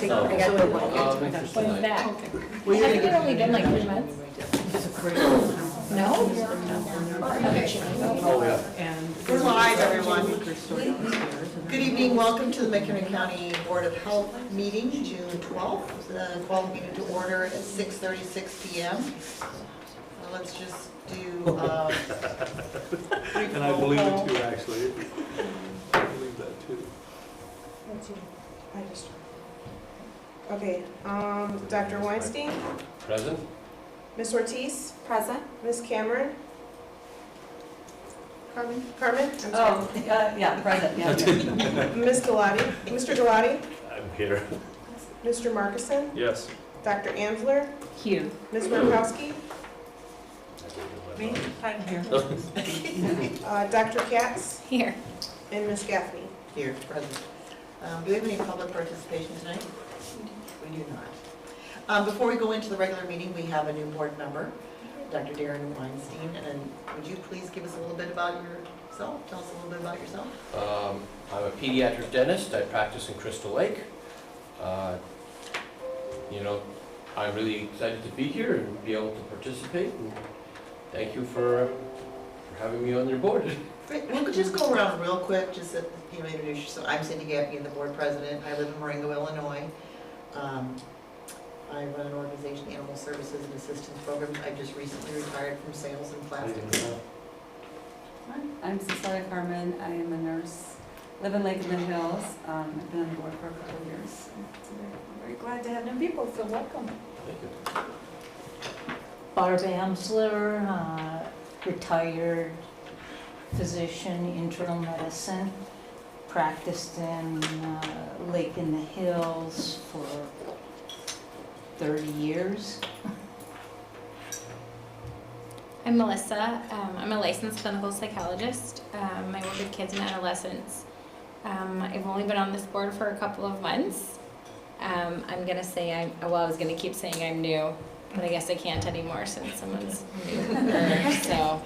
I got the one. What is that? Well, Hasn't it only been like 3 months? No? Oh, yeah. We're live, everyone. Good evening, welcome to the McHenry County Board of Health meeting, June 12th. The call meeting to order at 6:36 p.m. Let's just do And I believe it too, actually. I believe that too. Okay, Dr. Weinstein, Present? Ms. Ortiz, Present. Ms. Cameron, Carmen. I'm sorry, Oh, yeah, present, yeah. Ms. Galati, Mr. Galati, I'm here. Mr. Markison, Yes. Dr. Ansler, Hugh. Ms. Murkowski, Me? I'm here. Dr. Katz, Here. and Ms. Gaffney. Here, present. Do we have any public participation tonight? We do not. Before we go into the regular meeting, we have a new board member, Dr. Darren Weinstein, and would you please give us a little bit about yourself? Tell us a little bit about yourself. I'm a pediatric dentist. I practice in Crystal Lake. I'm really excited to be here and be able to participate. And thank you for having me on your board. Great. We'll just go around real quick, just to, introduce yourself. I'm Cindy Gaffney, the board president. I live in Marengo, Illinois. I run an organization, Animal Services and Assistance Program. I just recently retired from sales and plastics. I'm Cecilia Carmen. I am a nurse. Live in Lake in the Hills. I've been on the board for a couple of years. So I'm very glad to have new people, so welcome. Thank you. Barb Amsler, retired physician, internal medicine, practiced in Lake in the Hills for 30 years. I'm Melissa. I'm a licensed clinical psychologist. I work with kids and adolescents. I've only been on this board for a couple of months. I'm going to say I was going to keep saying I'm new, but I guess I can't anymore since someone's new. So.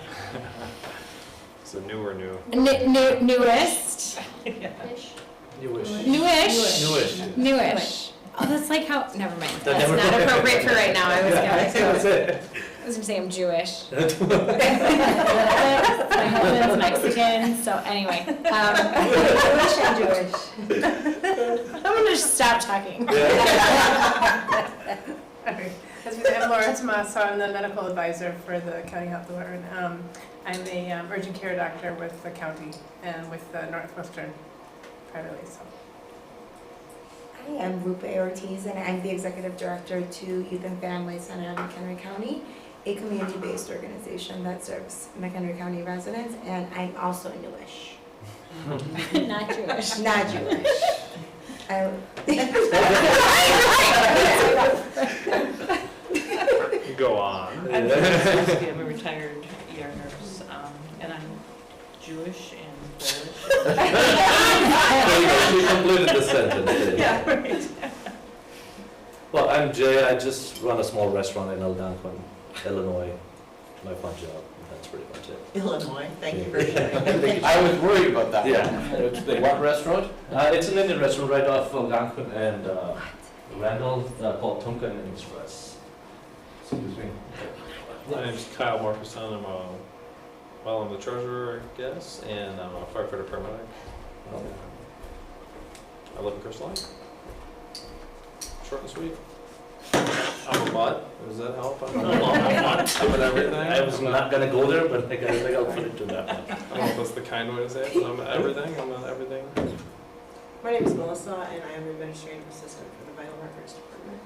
So new or new? Newest. Newish. Newish. Newish. Newish. Oh, that's like how, never mind. That's not appropriate for right now. I was gonna say I'm Jewish. My husband's Mexican, so anyway. I'm Jewish. I'm gonna just stop talking. I'm Laura Tomaso. I'm the medical advisor for the County Health Department. I'm a urgent care doctor with the county and with the Northwestern privately. So. Hi, I'm Rupe Ortiz, and I'm the Executive Director to Youth and Family Center of McHenry County, a community-based organization that serves McHenry County residents, and I'm also newish. Not Jewish. Not Jewish. Go on. I'm Jessica. I'm a retired ER nurse, and I'm Jewish and Polish. You completed the sentence. Yeah, right. Well, I'm Jay. I just run a small restaurant in Algonquin, Illinois. My fun job. That's pretty much it. Illinois, thank you for sharing. I was worried about that. Yeah. What restaurant? It's an Indian restaurant right off Algonquin and Randall called Tunkan and Express. Excuse me. My name's Kyle Markison. I'm the treasurer, I guess, and I'm a firefighter paramedic. I live in Crystal Lake. Short and sweet. I'm a mutt. Does that help? I'm in everything. I was not gonna go there, but I think I'll put it to that. I don't know if that's the kind way to say it, but I'm everything. I'm in everything. My name is Melissa, and I am administrative assistant for the Vital Workers Department.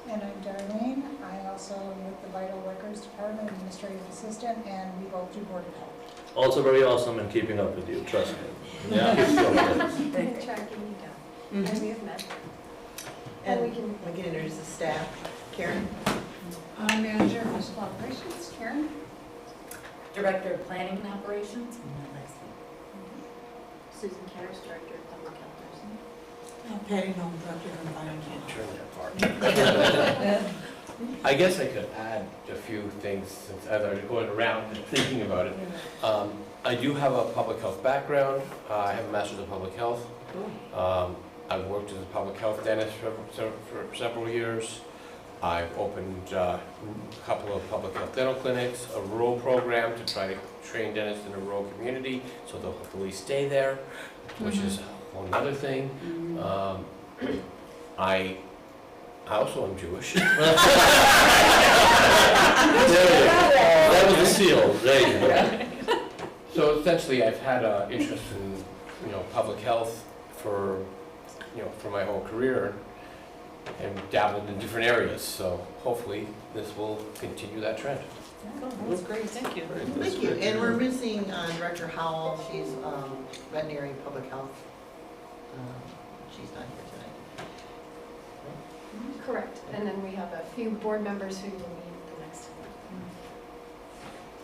And I'm Darlene. I also am with the Vital Workers Department, administrative assistant, and we both do Board of Health. Also very awesome in keeping up with you. Trust me. Yeah. Tracking you down. And we have met. And we can introduce the staff. Karen? I'm manager of municipal operations, Karen. Director of Planning and Operations. Susan Karras, Director of Public Health Nursing. Patty Nolan, Director of Environment. Turn that part. I guess I could add a few things since as I was going around and thinking about it. I do have a public health background. I have a master's in public health. I've worked as a public health dentist for several years. I've opened a couple of public health dental clinics, a rural program to try to train dentists in a rural community, so they'll hopefully stay there, which is a whole nother thing. I also am Jewish. There you go. That was the seal, there you go. So essentially, I've had an interest in, public health for my whole career and dabbled in different areas. So hopefully, this will continue that trend. That's great, thank you. Thank you. And we're missing Director Howell. She's veterinary public health. She's not here tonight. Correct, and then we have a few board members who will meet the next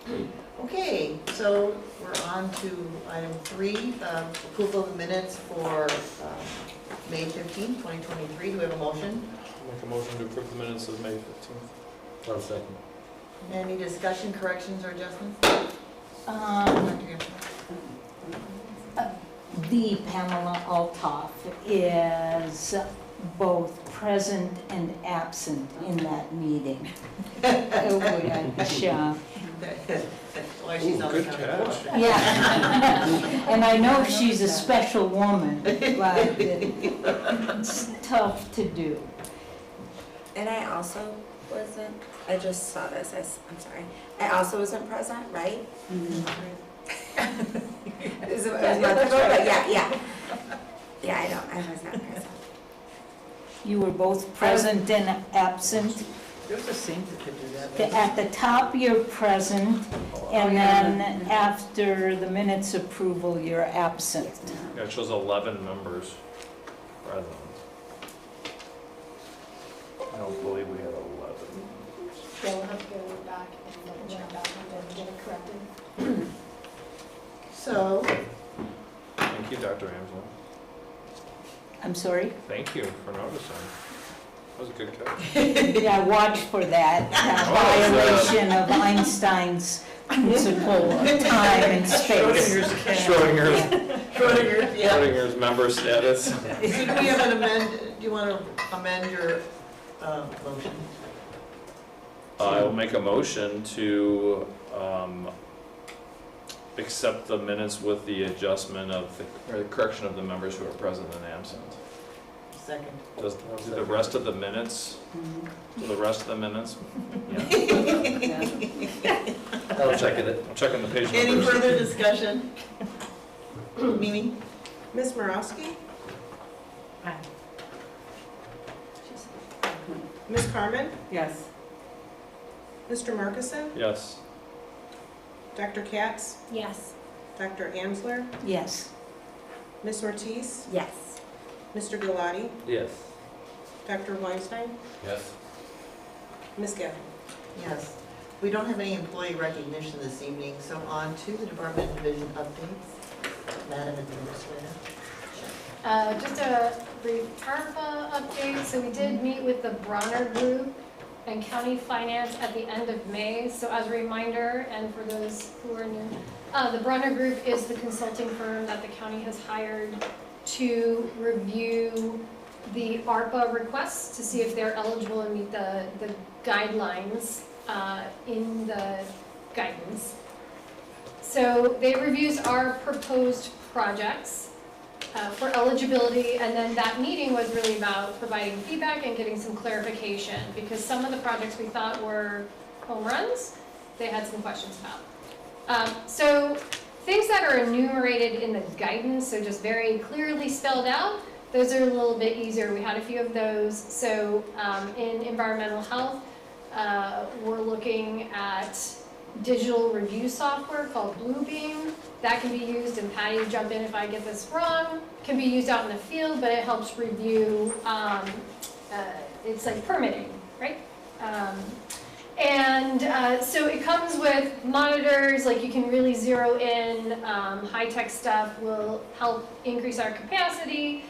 time. Okay, so we're on to item 3, approval of the minutes for May 15, 2023. Do we have a motion? Make a motion to approve the minutes of May 15th. 1 second. Any discussion, corrections, or adjustments? Um, Dr. Gibson? The Pamela Altoff is both present and absent in that meeting. Which, Why she's on the Good county catch. board. yeah. And I know she's a special woman, but it's tough to do. And I also wasn't, I just saw this, I'm sorry. I also wasn't present, right? It was a month ago, but yeah. Yeah, I was not present. You were both present and absent. There's a sink that could do that. At the top, you're present, and then after the minutes approval, you're absent. Yeah, it shows 11 members present. I don't believe we had 11. Yeah, we'll have to go back and double check that one and get it corrected. So, Thank you, Dr. Amsel. I'm sorry? Thank you for noticing. That was a good catch. Yeah, watch for that violation of Einstein's principle of time and space. Schrodinger's member status. so do we have an amend, do you want to amend your motion? I will make a motion to accept the minutes with the adjustment of or the correction of the members who are present and absent. Second. Does do the rest of the minutes? Do the rest of the minutes? Yeah. I'll check it. I'm checking the page Any numbers. further discussion? Mimi? Ms. Morowski? Aye. Ms. Carmen? Yes. Mr. Markison? Yes. Dr. Katz? Yes. Dr. Amsler? Yes. Ms. Ortiz? Yes. Mr. Galati? Yes. Dr. Weinstein? Yes. Ms. Gaffney? Yes. We don't have any employee recognition this evening, so on to the Department and Division updates. Madam Administrator. Just a brief ARPA update. So we did meet with the Bronner Group and County Finance at the end of May. So as a reminder, and for those who are new, the Bronner Group is the consulting firm that the county has hired to review the ARPA requests to see if they're eligible and meet the guidelines in the guidance. So they reviews our proposed projects for eligibility, and then that meeting was really about providing feedback and getting some clarification, because some of the projects we thought were home runs, they had some questions about. So things that are enumerated in the guidance, so just very clearly spelled out, those are a little bit easier. We had a few of those. So in environmental health, we're looking at digital review software called Bluebeam. That can be used, and Patty, jump in if I get this wrong, can be used out in the field, but it helps review, it's like permitting, right? So it comes with monitors, like you can really zero in, high-tech stuff will help increase our capacity.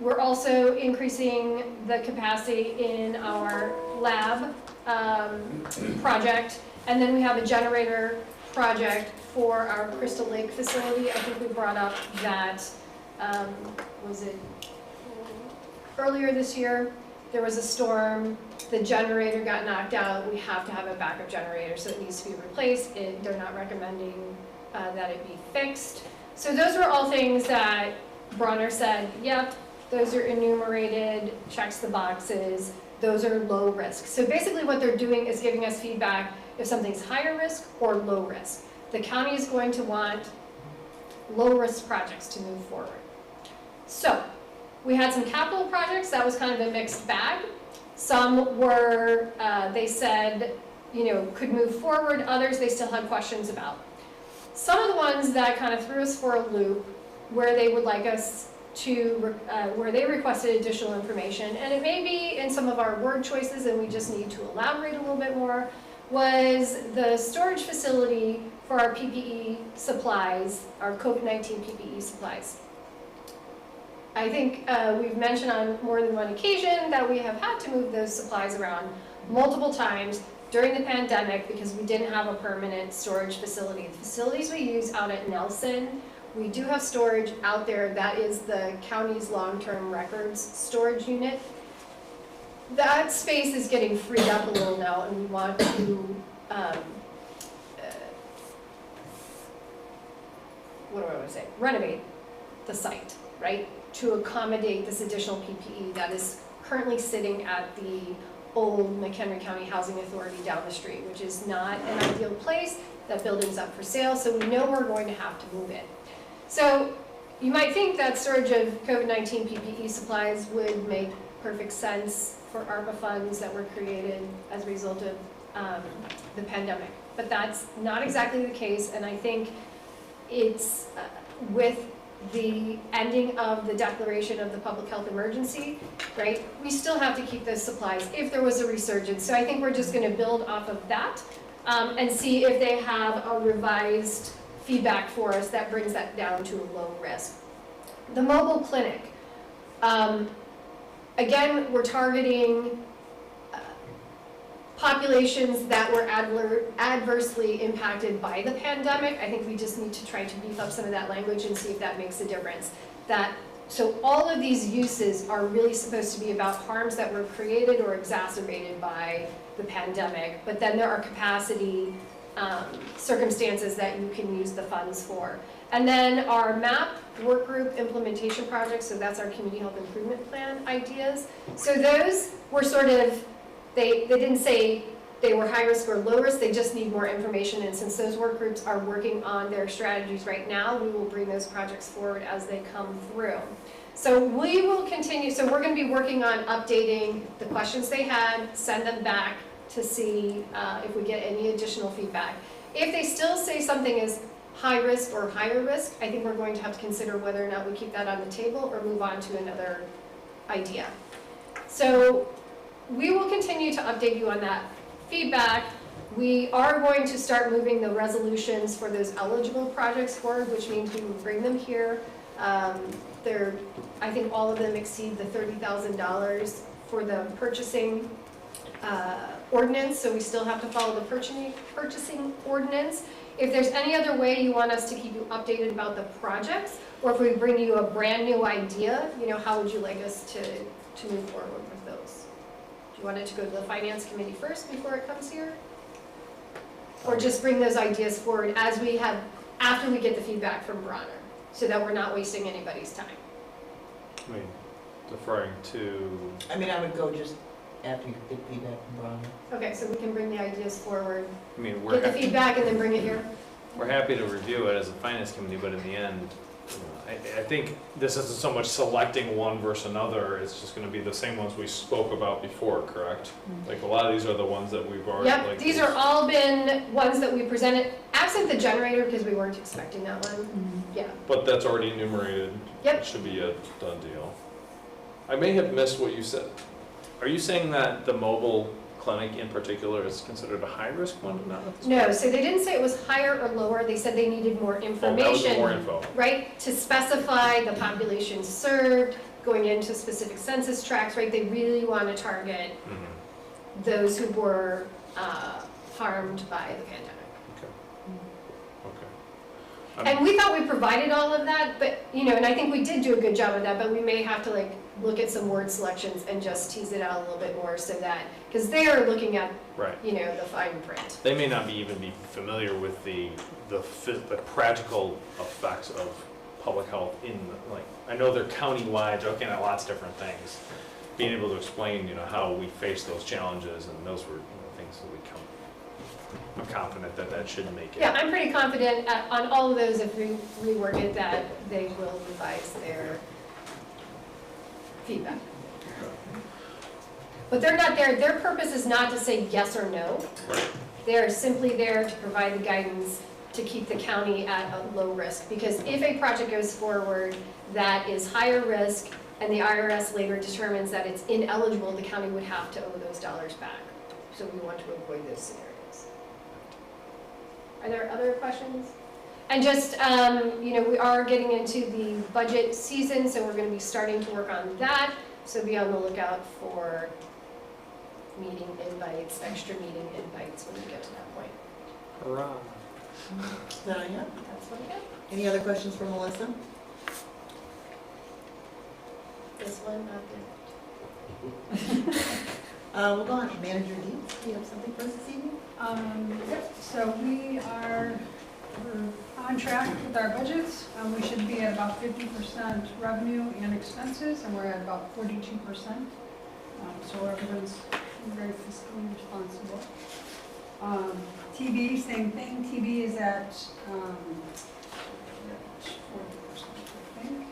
We're also increasing the capacity in our lab project. And then we have a generator project for our Crystal Lake facility. I think we brought up that, was it earlier this year, there was a storm, the generator got knocked out, we have to have a backup generator, so it needs to be replaced. They're not recommending that it be fixed. So those were all things that Bronner said, yep, those are enumerated, checks the boxes, those are low risk. So basically what they're doing is giving us feedback if something's higher risk or low risk. The county is going to want low risk projects to move forward. So we had some capital projects, that was kind of a mixed bag. Some were, they said, you know, could move forward, others they still had questions about. Some of the ones that kind of threw us for a loop, where they would like us to, where they requested additional information, and it may be in some of our word choices and we just need to elaborate a little bit more, was the storage facility for our PPE supplies, our COVID-19 PPE supplies. I think we've mentioned on more than one occasion that we have had to move those supplies around multiple times during the pandemic because we didn't have a permanent storage facility. The facilities we use out at Nelson, we do have storage out there. That is the county's long-term records storage unit. That space is getting freed up a little now, and we want to, renovate the site, right? To accommodate this additional PPE that is currently sitting at the old McHenry County Housing Authority down the street, which is not an ideal place. That building's up for sale, so we know we're going to have to move it. So you might think that storage of COVID-19 PPE supplies would make perfect sense for ARPA funds that were created as a result of the pandemic. But that's not exactly the case, and I think it's with the ending of the declaration of the public health emergency, right? We still have to keep those supplies if there was a resurgence. So I think we're just going to build off of that and see if they have a revised feedback for us that brings that down to a low risk. The mobile clinic. Again, we're targeting populations that were adversely impacted by the pandemic. I think we just need to try to beef up some of that language and see if that makes a difference. So all of these uses are really supposed to be about harms that were created or exacerbated by the pandemic, but then there are capacity circumstances that you can use the funds for. And then our MAP work group implementation project, so that's our community health improvement plan ideas. So those were sort of, they didn't say they were high risk or low risk, they just need more information. And since those work groups are working on their strategies right now, we will bring those projects forward as they come through. So we will continue, so we're going to be working on updating the questions they had, send them back to see if we get any additional feedback. If they still say something is high risk or higher risk, I think we're going to have to consider whether or not we keep that on the table or move on to another idea. So we will continue to update you on that feedback. We are going to start moving the resolutions for those eligible projects forward, which means we will bring them here. I think all of them exceed the $30,000 for the purchasing ordinance, so we still have to follow the purchasing ordinance. If there's any other way you want us to keep you updated about the projects, or if we bring you a brand new idea, how would you like us to move forward with those? Do you want it to go to the finance committee first before it comes here? Or just bring those ideas forward after we get the feedback from Bronner, so that we're not wasting anybody's time? I mean, deferring to, I mean, I would go just after you get feedback from Bronner. Okay, so we can bring the ideas forward, I mean, get the feedback, and then bring it here? we're happy to review it as a finance committee, but in the end, I think this isn't so much selecting one versus another, it's just gonna be the same ones we spoke about before, correct? Like, a lot of these are the ones that we've already, Yep, these are all been ones that we presented, absent the generator, because we weren't expecting that one. Yeah. But that's already enumerated. Yep. It should be a done deal. I may have missed what you said. Are you saying that the mobile clinic in particular is considered a high-risk one? No, so they didn't say it was higher or lower, they said they needed more Oh, that was information. more info. Right, to specify the population served, going into specific census tracts, right? They really want to target Mhm. those who were harmed by the pandemic. Okay. And we thought we provided all of that, but, you know, and I think we did do a good job of that, but we may have to like look at some word selections and just tease it out a little bit more so that, because they are looking at, Right. you know, the fine print. They may not even be familiar with the practical effects of public health in, like, I know they're county-wide, they're looking at lots of different things. Being able to explain, you know, how we face those challenges, and those were, you know, things that we come, I'm confident that that should make it. Yeah, I'm pretty confident on all of those, if we rework it, that they will revise their feedback. But they're not there, their purpose is not to say yes or no. Right. They're simply there to provide the guidance to keep the county at a low risk. Because if a project goes forward that is higher risk and the IRS later determines that it's ineligible, the county would have to owe those dollars back. So we want to avoid those scenarios. Are there other questions? And just, you know, we are getting into the budget season, so we're going to be starting to work on that. So be on the lookout for meeting invites, extra meeting invites when we get to that point. Hurrah. Is that all you have? That's what I got. Any other questions for Melissa? This one, not We'll go on to Manager Deeds. Do you have something for us this evening? Yep, so we're on track with our budgets. We should be at about 50% revenue and expenses, and we're at about 42%. So everyone's very fiscally responsible. TB, same thing. TB is at 40%, I think,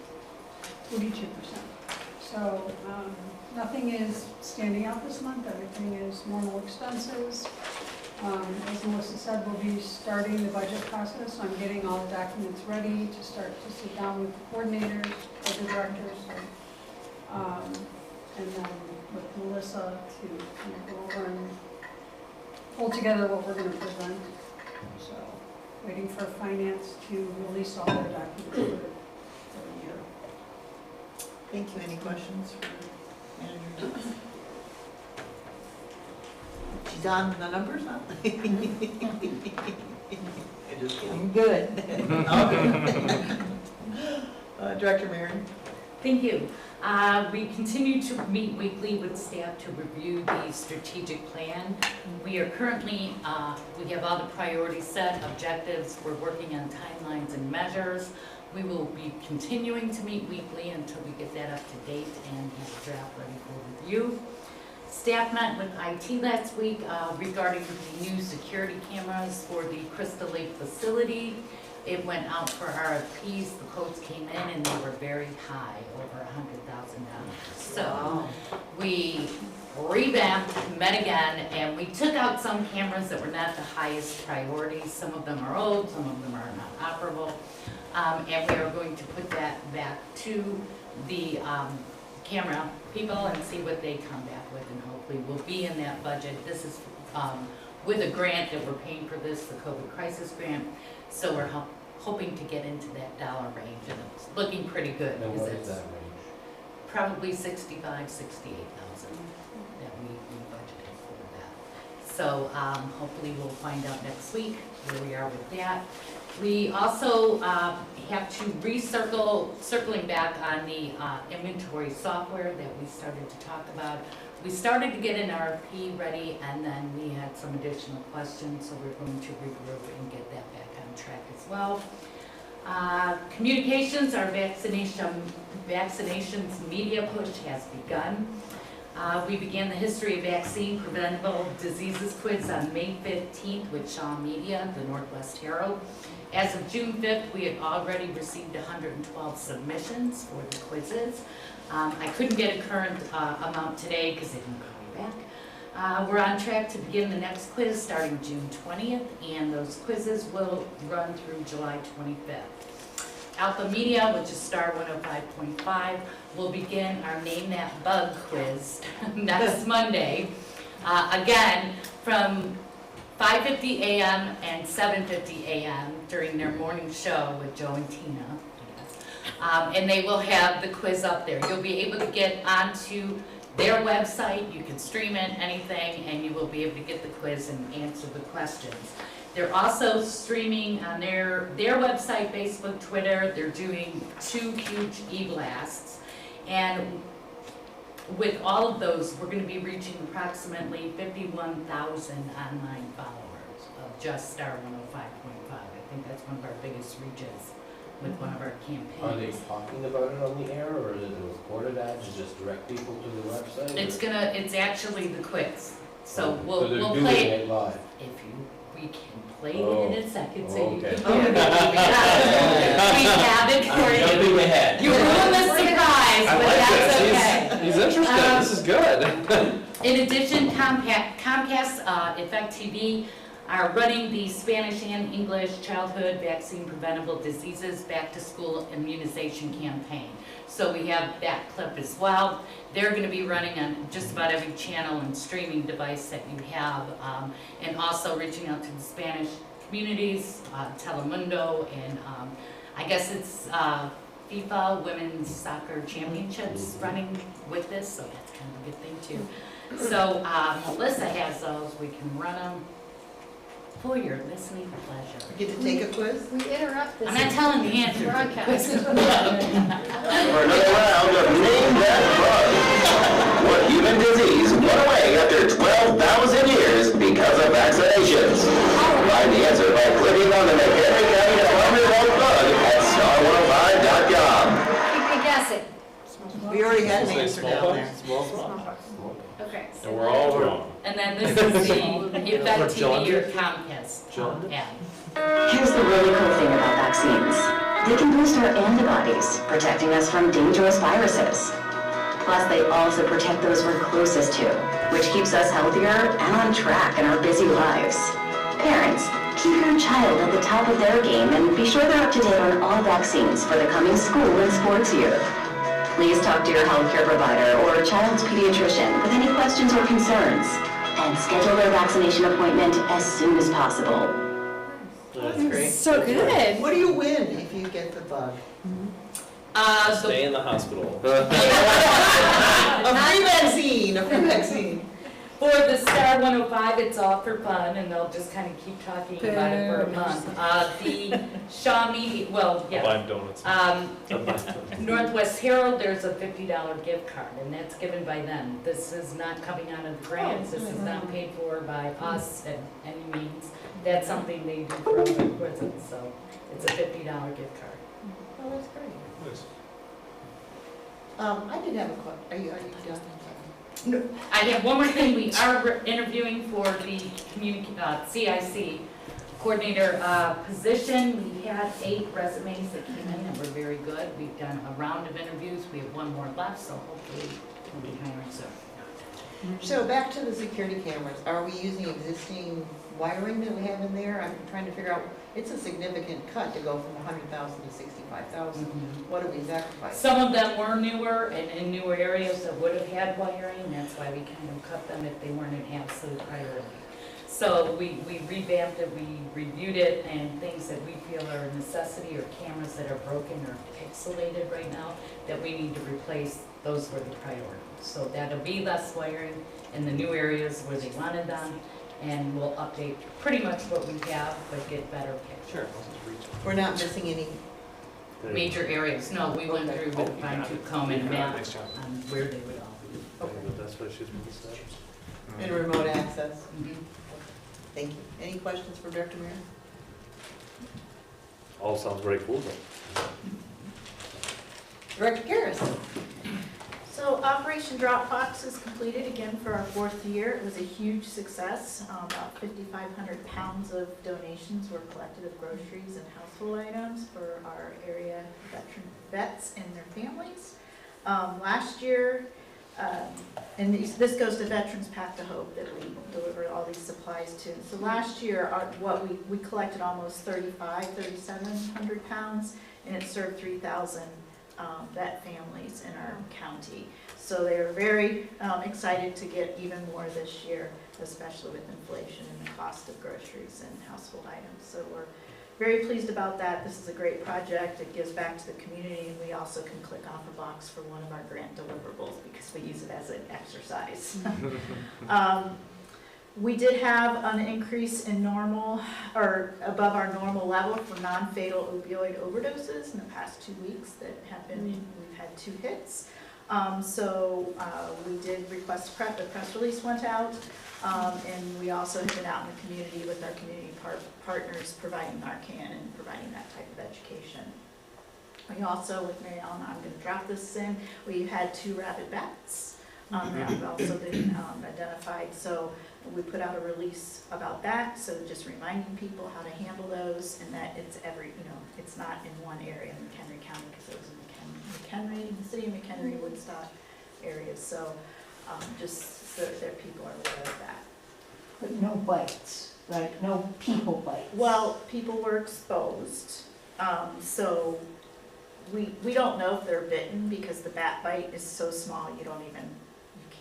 42%. So nothing is standing out this month. Everything is normal expenses. As Melissa said, we'll be starting the budget process. So I'm getting all the documents ready to start to sit down with the coordinators, budget directors, and then with Melissa to kind of go over and pull together what we're going to present. So waiting for finance to release all their documents for the year. Thank you. Any questions for Manager Deeds? She's on the numbers, huh? Just kidding. I'm good. Director Marion. Thank you. We continue to meet weekly with staff to review the strategic plan. We are currently, we have all the priorities set, objectives, we're working on timelines and measures. We will be continuing to meet weekly until we get that up to date and have a draft ready for review. Staff met with IT last week regarding the new security cameras for the Crystal Lake facility. It went out for RFPs, the quotes came in and they were very high, over $100,000. So we revamped, met again, and we took out some cameras that were not the highest priority. Some of them are old, some of them are not operable. And we are going to put that back to the camera people and see what they come back with, and hopefully we'll be in that budget. This is with a grant that we're paying for this, the COVID crisis grant. So we're hoping to get into that dollar range, and it's looking pretty good. And because what is it's that range? Probably 65, 68,000 that we budgeted for that. So hopefully we'll find out next week where we are with that. We also have to circling back on the inventory software that we started to talk about. We started to get an RFP ready, and then we had some additional questions, so we're going to regroup and get that back on track as well. Communications, our vaccinations media push has begun. We began the History of Vaccine Preventable Diseases quiz on May 15th with Shaw Media, the Northwest Herald. As of June 5th, we had already received 112 submissions for the quizzes. I couldn't get a current amount today because they didn't call me back. We're on track to begin the next quiz starting June 20th, and those quizzes will run through July 25th. Alpha Media, which is Star 105.5, will begin our Name That Bug quiz next Monday. Again, from 5:50 a.m. and 7:50 a.m. during their morning show with Joe and Tina. And they will have the quiz up there. You'll be able to get onto their website, you can stream it, anything, and you will be able to get the quiz and answer the questions. They're also streaming on their website, Facebook, Twitter. They're doing 2 huge e-blasts. And with all of those, we're going to be reaching approximately 51,000 online followers of just Star 105.5. I think that's one of our biggest reaches with one of our campaigns. Are they talking about it on the air, or is it a recorded ad to just direct people to the website? It's actually the quiz. So So we'll they're play doing it. it live. We can play it in a second, so you Okay. can. We have it for you. Jumping ahead. You ruined the surprise, I but like that's this. okay. He's interested. This is good. In addition, Comcast, Effect TV are running the Spanish and English childhood vaccine preventable diseases back to school immunization campaign. So we have that clip as well. They're going to be running on just about every channel and streaming device that you have, and also reaching out to the Spanish communities, Telemundo, and I guess it's FIFA Women's Soccer Championships running with this, so that's kind of a good thing too. So Melissa has those, we can run them for your listening pleasure. We get to take a quiz? We interrupt this. I'm not telling the answer. Broadcast. For another round of Name That Bug. What human disease went away after 12,000 years because of vaccinations? Find the answer by clicking on the McHenry County Department of Health bug at star105.com. Keep me guessing. We already had an Say answer down there. smallpox? Okay. And we're all wrong. And then this is the Effect TV or Comcast ad. Here's the really cool thing about vaccines. They can boost our antibodies, protecting us from dangerous viruses. Plus, they also protect those we're closest to, which keeps us healthier and on track in our busy lives. Parents, keep your child at the top of their game and be sure they're up to date on all vaccines for the coming school and sports year. Please talk to your healthcare provider or child's pediatrician with any questions or concerns, and schedule their vaccination appointment as soon as possible. That's great. So good. What do you win if you get the bug? Stay in the hospital. A free vaccine, a free vaccine. For the Star 105, it's all for fun, and they'll just kind of keep talking about it for a month. The Shaw Media, well, yeah. Lime donuts. Northwest Herald, there's a $50 gift card, and that's given by them. This is not coming out of grants, this is not paid for by us at any means. That's something they do for other quizzes, so it's a $50 gift card. Oh, that's great. Nice. I did have a question. Are you done? No, I have one more thing. We are interviewing for the CIC coordinator position. We had 8 resumes that came in and were very good. We've done a round of interviews. We have 1 more left, so hopefully we'll be hiring soon. So back to the security cameras. Are we using existing wiring that we have in there? I'm trying to figure out, it's a significant cut to go from 100,000 to 65,000. What do we sacrifice? Some of them were newer and in newer areas that would have had wiring. That's why we kind of cut them if they weren't an absolute priority. So we revamped it, we reviewed it, and things that we feel are a necessity or cameras that are broken or pixelated right now that we need to replace, those were the priorities. So that'll be less wiring in the new areas where they wanted them, and we'll update pretty much what we have, but get better pictures. We're not missing any. Major areas, no, we went through with a fine tooth comb and a map Nice job. on where they would all be. But that's why she's been decided. And remote access. Thank you. Any questions for Director Mayor? All sounds very cool though. Director Garrison. So Operation Dropbox is completed again for our 4th year. It was a huge success. About 5,500 pounds of donations were collected of groceries and household items for our area veteran vets and their families. Last year, and this goes to Veterans Path to Hope that we deliver all these supplies to. So last year, we collected almost 3,700 pounds, and it served 3,000 vet families in our county. So they are very excited to get even more this year, especially with inflation and the cost of groceries and household items. So we're very pleased about that. This is a great project. It gives back to the community, and we also can click off a box for one of our grant deliverables because we use it as an exercise. We did have an increase in normal, or above our normal level for non-fatal opioid overdoses in the past 2 weeks that have been, we've had 2 hits. So we did request the press release went out, and we also have been out in the community with our community partners providing Narcan and providing that type of education. We also, with Mary Ellen, I'm going to drop this in, we've had 2 rabid bats that have also been identified. So we put out a release about that, so just reminding people how to handle those, and that it's it's not in one area in McHenry County, because it was in McHenry, the city of McHenry, Woodstock areas, so just so that people are aware of that. But no bites, right? No people bites. Well, people were exposed, so we don't know if they're bitten, because the bat bite is so small, you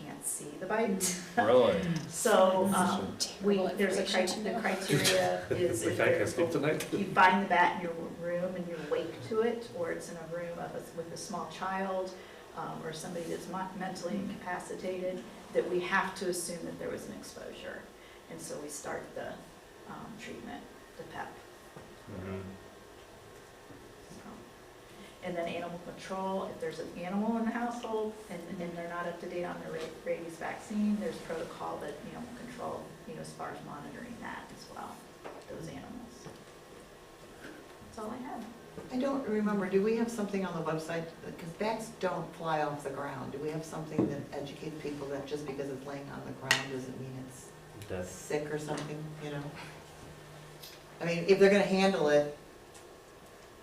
can't see the bite. Really? So, there's the criteria is if you find the bat in your room and you're awake to it, or it's in a room with a small child, or somebody that's mentally incapacitated, that we have to assume that there was an exposure. And so we start the treatment, the PEP. And then animal control, if there's an animal in the household and they're not up to date on their rabies vaccine, there's protocol that animal control, as far as monitoring that as well, those animals. That's all I have. I don't remember, do we have something on the website, because bats don't fly off the ground, do we have something that educates people that just because it's laying on the ground doesn't mean it's sick or something, I mean, if they're gonna handle it,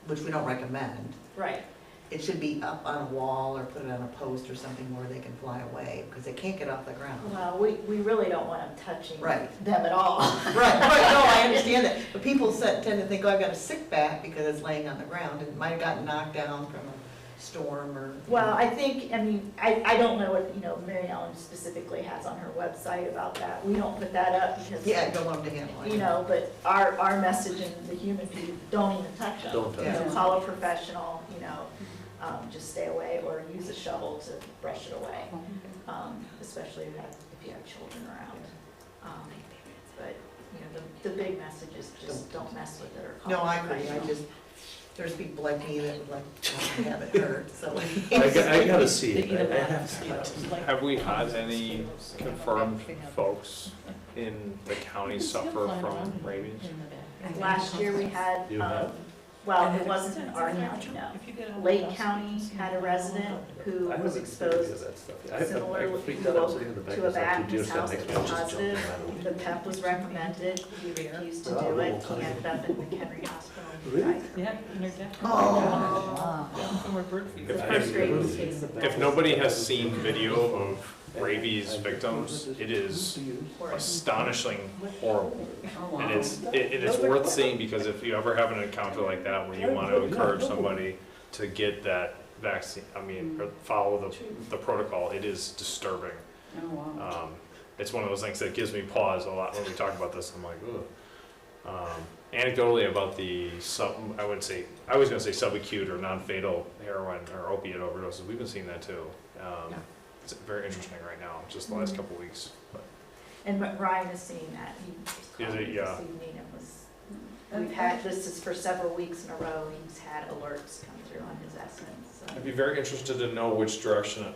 which we don't recommend. Right. It should be up on a wall or put it on a post or something where they can fly away, because they can't get off the ground. Well, we really don't want them touching them at all. Right, no, I understand that, but people tend to think, oh, I've got a sick bat because it's laying on the ground, and it might have gotten knocked down from a storm or. Well, I think, I don't know what, Mary Ellen specifically has on her website about that. We don't put that up because. Yeah, I don't want them to handle it. But our message in the human view, don't even touch them. Don't touch them. Call a professional, just stay away, or use a shovel to brush it away, especially if you have children around. But, the big message is just don't mess with it or call No, a I agree, professional. there's people like me that would like to have it hurt, so. I gotta see it. I have to see it. Have we had any confirmed folks in the county suffer from rabies? Last year we had, You have? well, it wasn't in our county, no. Lake County had a resident who was exposed similar to a bat in his house that was positive. The PEP was recommended, he refused to do it, he ended up in McHenry Hospital and died. Yeah. If nobody has seen video of rabies victims, it is astonishingly horrible. And it's worth seeing, because if you ever have an encounter like that where you want to encourage somebody to get that vaccine, or follow the protocol, it is disturbing. It's one of those things that gives me pause a lot when we talk about this. I'm like, ugh. Anecdotally about I was going to say subacute or non-fatal heroin or opiate overdoses, we've been seeing that too. It's very interesting right now, just the last couple of weeks. But. And Ryan is seeing that, Is it? Yeah. We've had, this is for several weeks in a row, he's had alerts come through on his Essence. So. I'd be very interested to know which direction it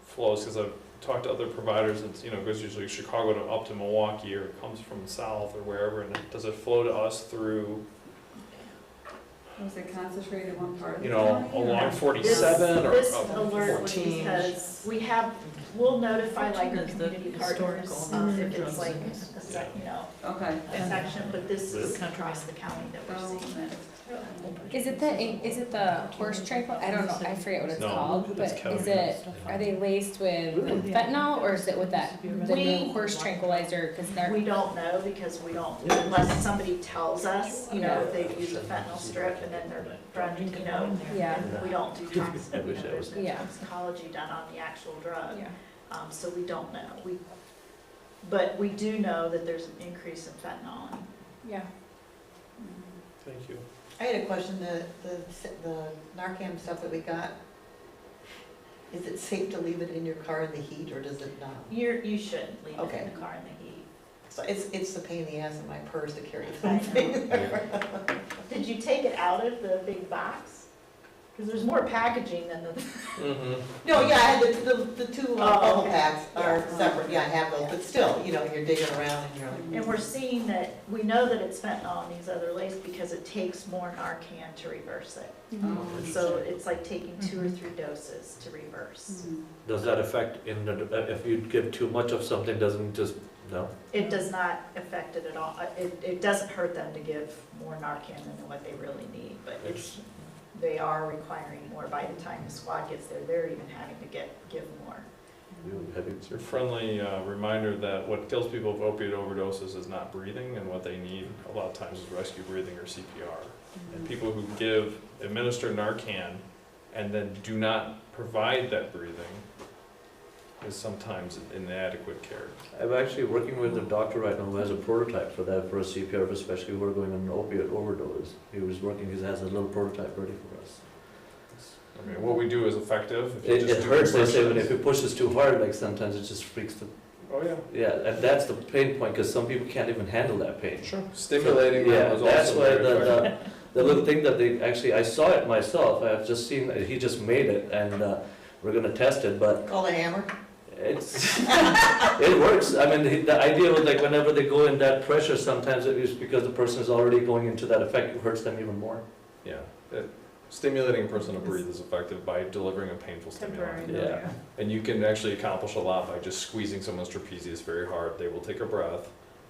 flows, because I've talked to other providers, it goes usually Chicago up to Milwaukee, or it comes from the south or wherever, and does it flow to us through, Was it concentrated in one part of the county? along 47 or This up alert was 14? because we'll notify like our community partners if it's like a section, but this is across the county that we're seeing. Is it the horse tranquil? I don't know. I forget what it's called. But it's are they laced with fentanyl, or is it with the new horse tranquilizer? Because we don't know, because we don't, unless somebody tells us, if they've used a fentanyl strip and then they're running, we don't do toxicology done on the actual drug. So we don't know. But we do know that there's an increase in fentanyl. Yeah. Thank you. I had a question, the Narcan stuff that we got, is it safe to leave it in your car in the heat, or does it not? You shouldn't leave it Okay. in the car in the heat. So it's the pain in the ass in my purse to carry that thing. Did you take it out of the big box? Because there's more packaging than the. No, yeah, I had the two bubble okay. packs are Yeah. separate, yeah, I have those, but still, you know, you're digging around and you're like. And we're seeing that, we know that it's fentanyl in these other lace because it takes more Narcan to reverse it. So it's like taking 2 or 3 doses to reverse. Does that affect in the, if you give too much of something, doesn't just, no? It does not affect it at all. It doesn't hurt them to give more Narcan than what they really need, but they are requiring more. By the time the squad gets there, they're even having to give more. It's your friendly reminder that what kills people with opiate overdoses is not breathing, and what they need a lot of times is rescue breathing or CPR. And people who administer Narcan and then do not provide that breathing is sometimes inadequate care. I'm actually working with a doctor right now who has a prototype for that, for a CPR, especially we're going on an opiate overdose. He has a little prototype ready for us. I mean, what we do is effective. If you It just do hurts, they say, compressions- when if you push this too hard, like sometimes it just freaks the, Oh, yeah. yeah, and that's the pain point, because some people can't even handle that pain. Sure. Stimulating them Yeah, is that's also why very effective. the little thing that they, actually, I saw it myself, I've just seen, he just made it, and we're gonna test it, but Call a hammer? it's, it works. I mean, the idea was like whenever they go in that pressure, sometimes it is because the person is already going into that effect, it hurts them even more. Yeah. Stimulating a person to breathe is effective by delivering a painful stimulant. Yeah. And you can actually accomplish a lot by just squeezing someone's trapezius very hard. They will take a breath,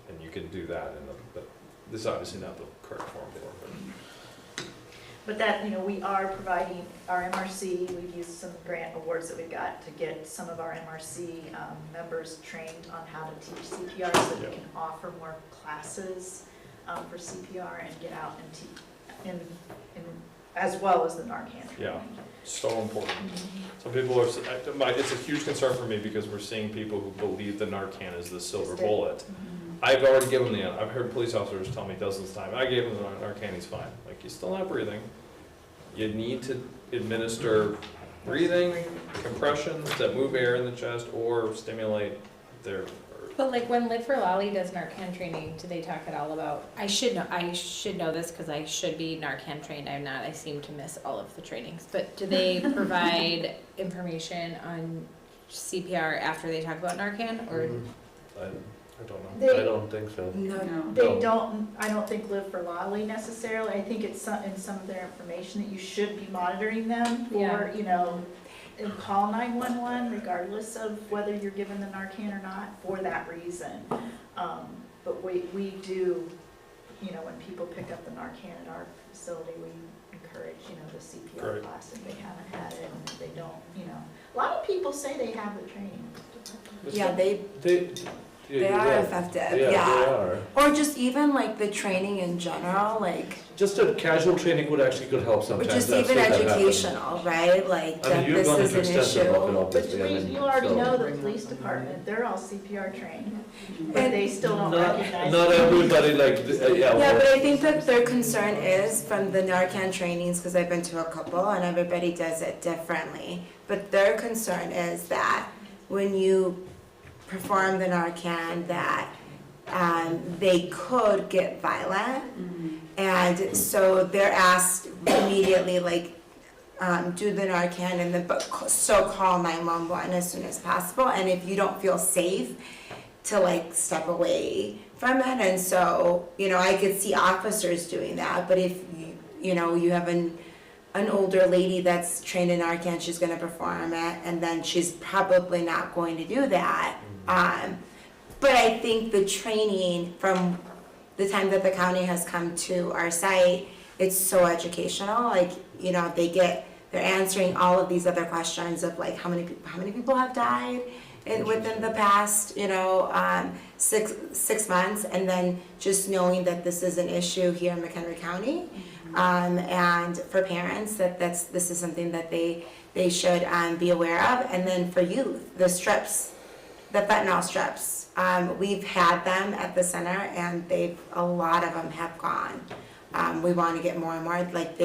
and you can do that. But this is obviously not the correct form for it. But that, you know, we are providing our MRC, we've used some grant awards that we've got to get some of our MRC members trained on how to teach CPR so that we can offer more classes for CPR and get out and teach, as well as the Narcan. Yeah, so important. Some people it's a huge concern for me because we're seeing people who believe the Narcan is the silver bullet. I've already given I've heard police officers tell me dozens of times, I gave him the Narcan, he's fine. Like, he's still not breathing. You need to administer breathing, compressions that move air in the chest, or stimulate their. But like when Live for Lolly does Narcan training, do they talk at all about, I should know this because I should be Narcan trained, I'm not, I seem to miss all of the trainings, but do they provide information on CPR after they talk about Narcan, or? I don't know. I don't think so. They don't, I don't think Live for Lolly necessarily. I think it's in some of their information that you should be monitoring them for, you know, and call 911 regardless of whether you're given the Narcan or not for that reason. But we do, you know, when people pick up the Narcan at our facility, we encourage, you know, the CPR class if they haven't had it and they don't, you know. A lot of people say they have the training. Yeah, they are effective, Yeah, yeah. they are. Or just even like the training in general, like, Just a casual training could help or sometimes. just I've even seen that happen. educational, right? Like, I mean, that you've this gone is into an extensive of it, issue. obviously. I But mean, you already so- know the police department, they're all CPR trained, but they still don't recognize. Not everybody Yeah, but I think that their concern is from the Narcan trainings, because I've been to a couple and everybody does it differently. But their concern is that when you perform the Narcan, that they could get violent. And so they're asked immediately, like, do the Narcan and so call 911 as soon as possible. And if you don't feel safe, to like step away from it. And so, you know, I could see officers doing that, but if you know, you have an older lady that's trained in Narcan, she's gonna perform it, and then she's probably not going to do that. But I think the training from the time that the county has come to our site, it's so educational. Like, you know, they're answering all of these other questions of like how many people have died within the past, you know, 6 months, and then just knowing that this is an issue here in McHenry County, and for parents this is something that they should be aware of. And then for youth, the fentanyl strips, we've had them at the center, and a lot of them have gone. We want to get more and more. Like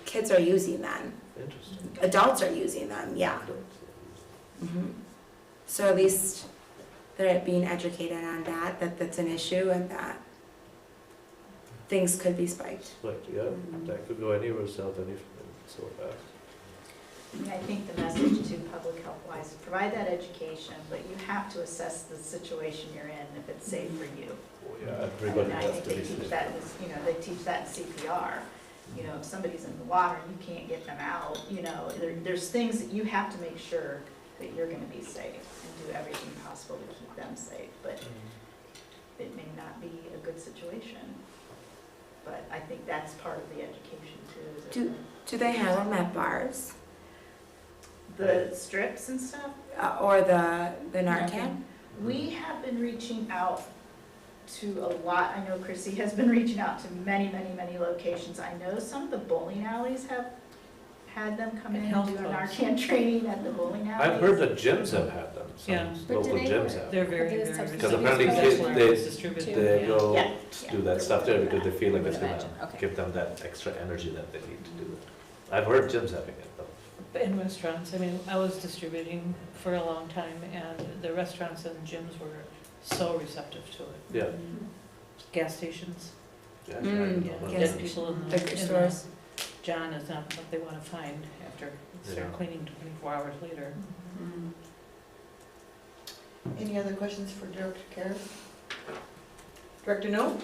kids are using them. Adults are using them. Yeah. So at least they're being educated on that that's an issue and that things could be spiked. Like, yeah, that could go anywhere south any so fast. I mean, I think the message to public health wise, provide that education, but you have to assess the situation you're in, if it's safe for you. Oh, yeah, I everybody mean, I has think to they be teach safe. that, they teach that in CPR. You know, if somebody's in the water and you can't get them out, there's things that you have to make sure that you're gonna be safe and do everything possible to keep them safe, but it may not be a good situation. But I think that's part of the education too. is Do they have them at bars? the strips and stuff? Or the Narcan? We have been reaching out to a lot. I know Chrissy has been reaching out to many, many, many locations. I know some of the bowling alleys have had them come in and do an Narcan training at the bowling alleys. I've heard that gyms have had them, Yeah. some But local do they gyms work? have. They're very, Because very. Because apparently kids, they go Yeah. do that stuff there because they feel like I it's would gonna imagine, okay. give them that extra energy that they need to do it. I've heard gyms having it though. In restaurants, I mean, I was distributing for a long time, and the restaurants and gyms were so receptive to it. Yeah. Gas stations, Yeah, Mm, I know. dead people in the, Liquor stores. John is not what they want to find after they start Yeah. cleaning 24 hours later. Any other questions for Director Kara? Director No?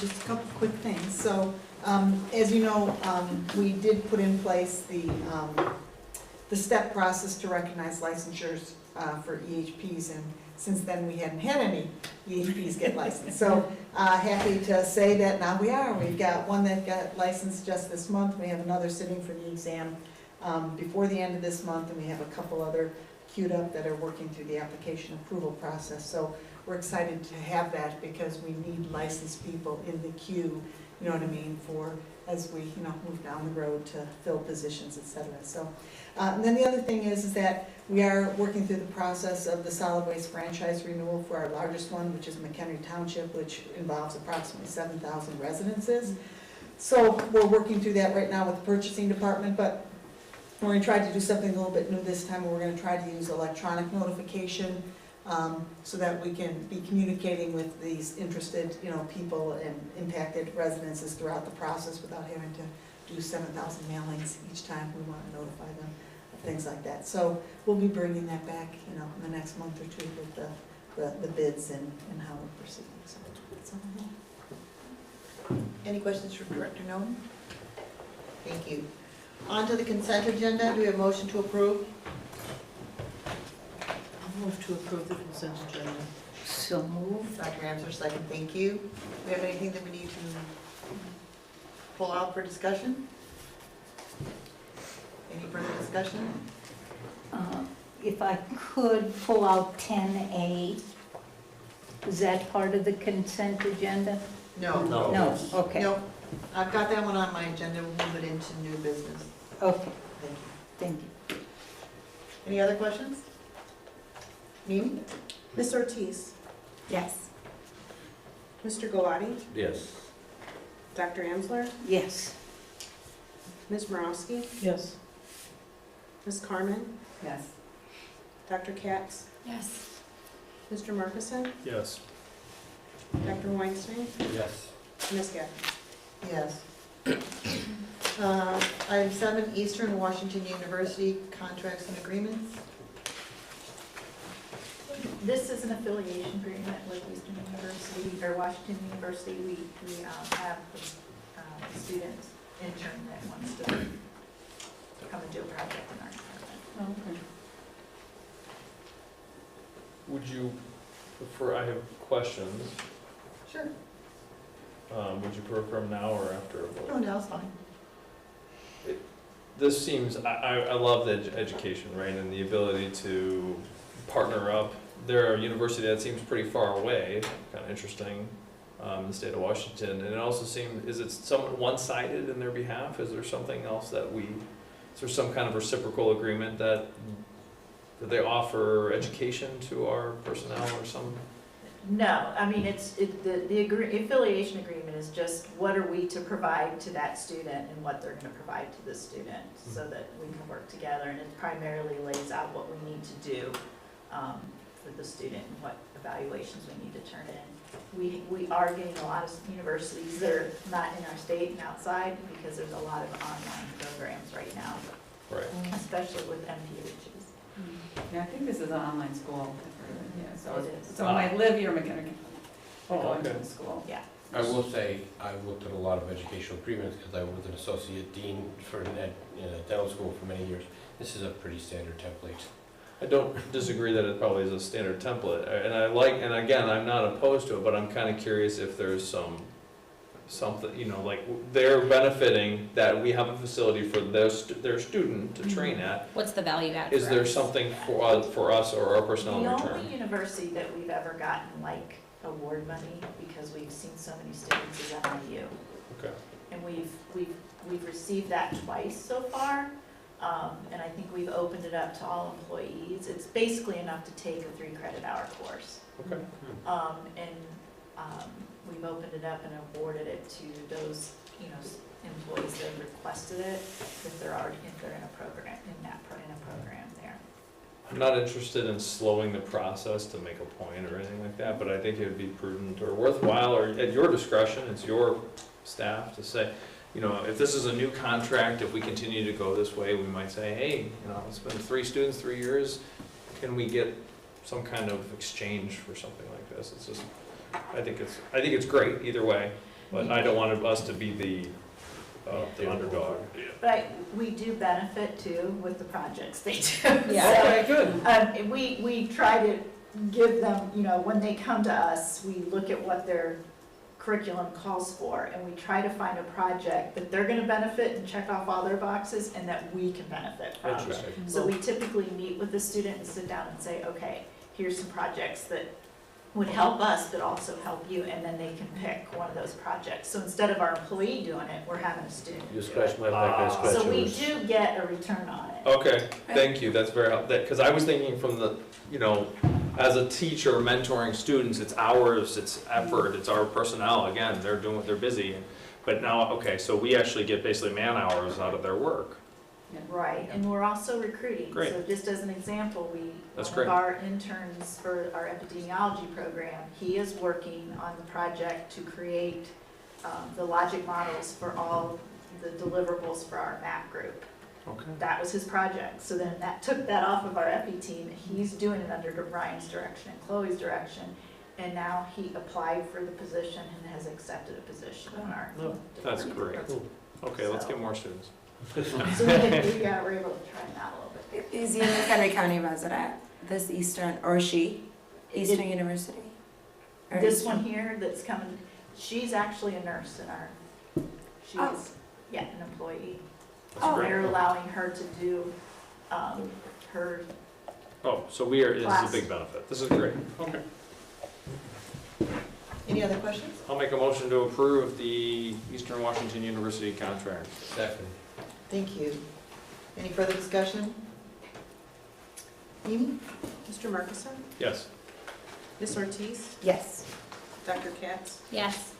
Just a couple quick things. So, as you know, we did put in place the step process to recognize licensures for EHPs, and since then, we hadn't had any EHPs get licensed. So, happy to say that now we are. We've got one that got licensed just this month. We have another sitting for the exam before the end of this month, and we have a couple other queued up that are working through the application approval process. So we're excited to have that because we need licensed people in the queue, you know what I mean, for as we, move down the road to fill positions, et cetera. So, and then the other thing is that we are working through the process of the solid waste franchise renewal for our largest one, which is McHenry Township, which involves approximately 7,000 residences. So we're working through that right now with the purchasing department, but we're going to try to do something a little bit new this time. We're going to try to use electronic notification so that we can be communicating with these interested, people and impacted residences throughout the process without having to do 7,000 mailings each time we want to notify them of things like that. So we'll be bringing that back, in the next month or two with the bids and how we're proceeding. So that's all I have. Any questions for Director Nolan? Thank you. On to the consent agenda. Do we have a motion to approve? I'll move to approve the consent agenda. So moved. Dr. Amser, second. Thank you. Do we have anything that we need to pull out for discussion? Any further discussion? If I could pull out 10A, is that part of the consent agenda? No. No, okay. No. I've got that one on my agenda. We'll move it into new business. Okay, Thank you. thank you. Any other questions? Mimi? Ms. Ortiz? Yes. Mr. Galati? Yes. Dr. Amsler? Yes. Ms. Morowski? Yes. Ms. Carmen? Yes. Dr. Katz? Yes. Mr. Markison? Yes. Dr. Weinstein? Yes. Ms. Gaffney? Yes. Item 7, Eastern Washington University Contracts and Agreements. This is an affiliation agreement with Eastern University, or Washington University. We have a student intern that wants to come and do a project in our department. Okay. Would you prefer, I have questions. Sure. Would you prefer them now or after a vote? No, now's fine. This seems, I love the education, right, and the ability to partner up. They're a university that seems pretty far away, kind of interesting, in the state of Washington. And it also seems, is it somewhat one-sided in their behalf? Is there something else that is there some kind of reciprocal agreement that they offer education to our personnel or some? No, I mean, the affiliation agreement is just what are we to provide to that student and what they're gonna provide to the student so that we can work together, and it primarily lays out what we need to do for the student and what evaluations we need to turn in. We are getting a lot of universities that are not in our state and outside because there's a lot of online programs right now, Right. especially with MPHs. Yeah, I think this is an online school. Yeah, so, It is. so when I live here in McHenry, I Oh, go into okay. the school. Yeah. I will say, I've looked at a lot of educational agreements because I was an associate dean for an dental school for many years. This is a pretty standard template. I don't disagree that it probably is a standard template, and again, I'm not opposed to it, but I'm kind of curious if there's something, you know, like, they're benefiting that we have a facility for their student to train at. What's the value add Is for there us? something for us or our personnel in The return? only university that we've ever gotten like award money, because we've seen so many students, is NIU. Okay. And we've received that twice so far, and I think we've opened it up to all employees. It's basically enough to take a 3-credit-hour course. Okay. We've opened it up and awarded it to those, you know, employees that have requested it, if they're in a program, in a program there. I'm not interested in slowing the process to make a point or anything like that, but I think it would be prudent or worthwhile, or at your discretion, it's your staff to say, you know, if this is a new contract, if we continue to go this way, we might say, hey, you know, it's been 3 students, 3 years, can we get some kind of exchange for something like this? It's just, I think it's great either way, but I don't want us to be the underdog. But we do benefit too with the projects they do. Yeah. Okay, good. We try to give them, you know, when they come to us, we look at what their curriculum calls for, and we try to find a project that they're gonna benefit and check off all their boxes, and that we can benefit from. Interesting. So we typically meet with the student and sit down and say, okay, here's some projects that would help us, but also help you, and then they can pick one of those projects. So instead of our employee doing it, we're having a student You do scratch it. my back, I scratch So we yours. do get a return on it. Okay, thank you, that's very helpful, because I was thinking from the, you know, as a teacher mentoring students, it's hours, it's effort, it's our personnel, again, they're busy. But now, okay, so we actually get basically man hours out of their work. Right, and we're also recruiting. Great. So just as an example, That's one great. of our interns for our epidemiology program, he is working on the project to create the logic models for all the deliverables for our MAP group. Okay. That was his project. So then that took that off of our epi team. He's doing it under Ryan's direction and Chloe's direction. And now he applied for the position and has accepted a position on our. Oh, that's great. Okay, let's get more students. So we were able to try that a little bit. Is he a McHenry County resident? This Eastern, or she? Eastern University? Or This Eastern- one here that's coming, she's actually a nurse in our, she's, Oh. yeah, an employee. Oh. They're allowing her to do, her, Oh, so this is a Class. big benefit, this is great, okay. Any other questions? I'll make a motion to approve the Eastern Washington University contract. Second. Thank you. Any further discussion? Amy? Mr. Markison? Yes. Ms. Ortiz? Yes. Dr. Katz? Yes.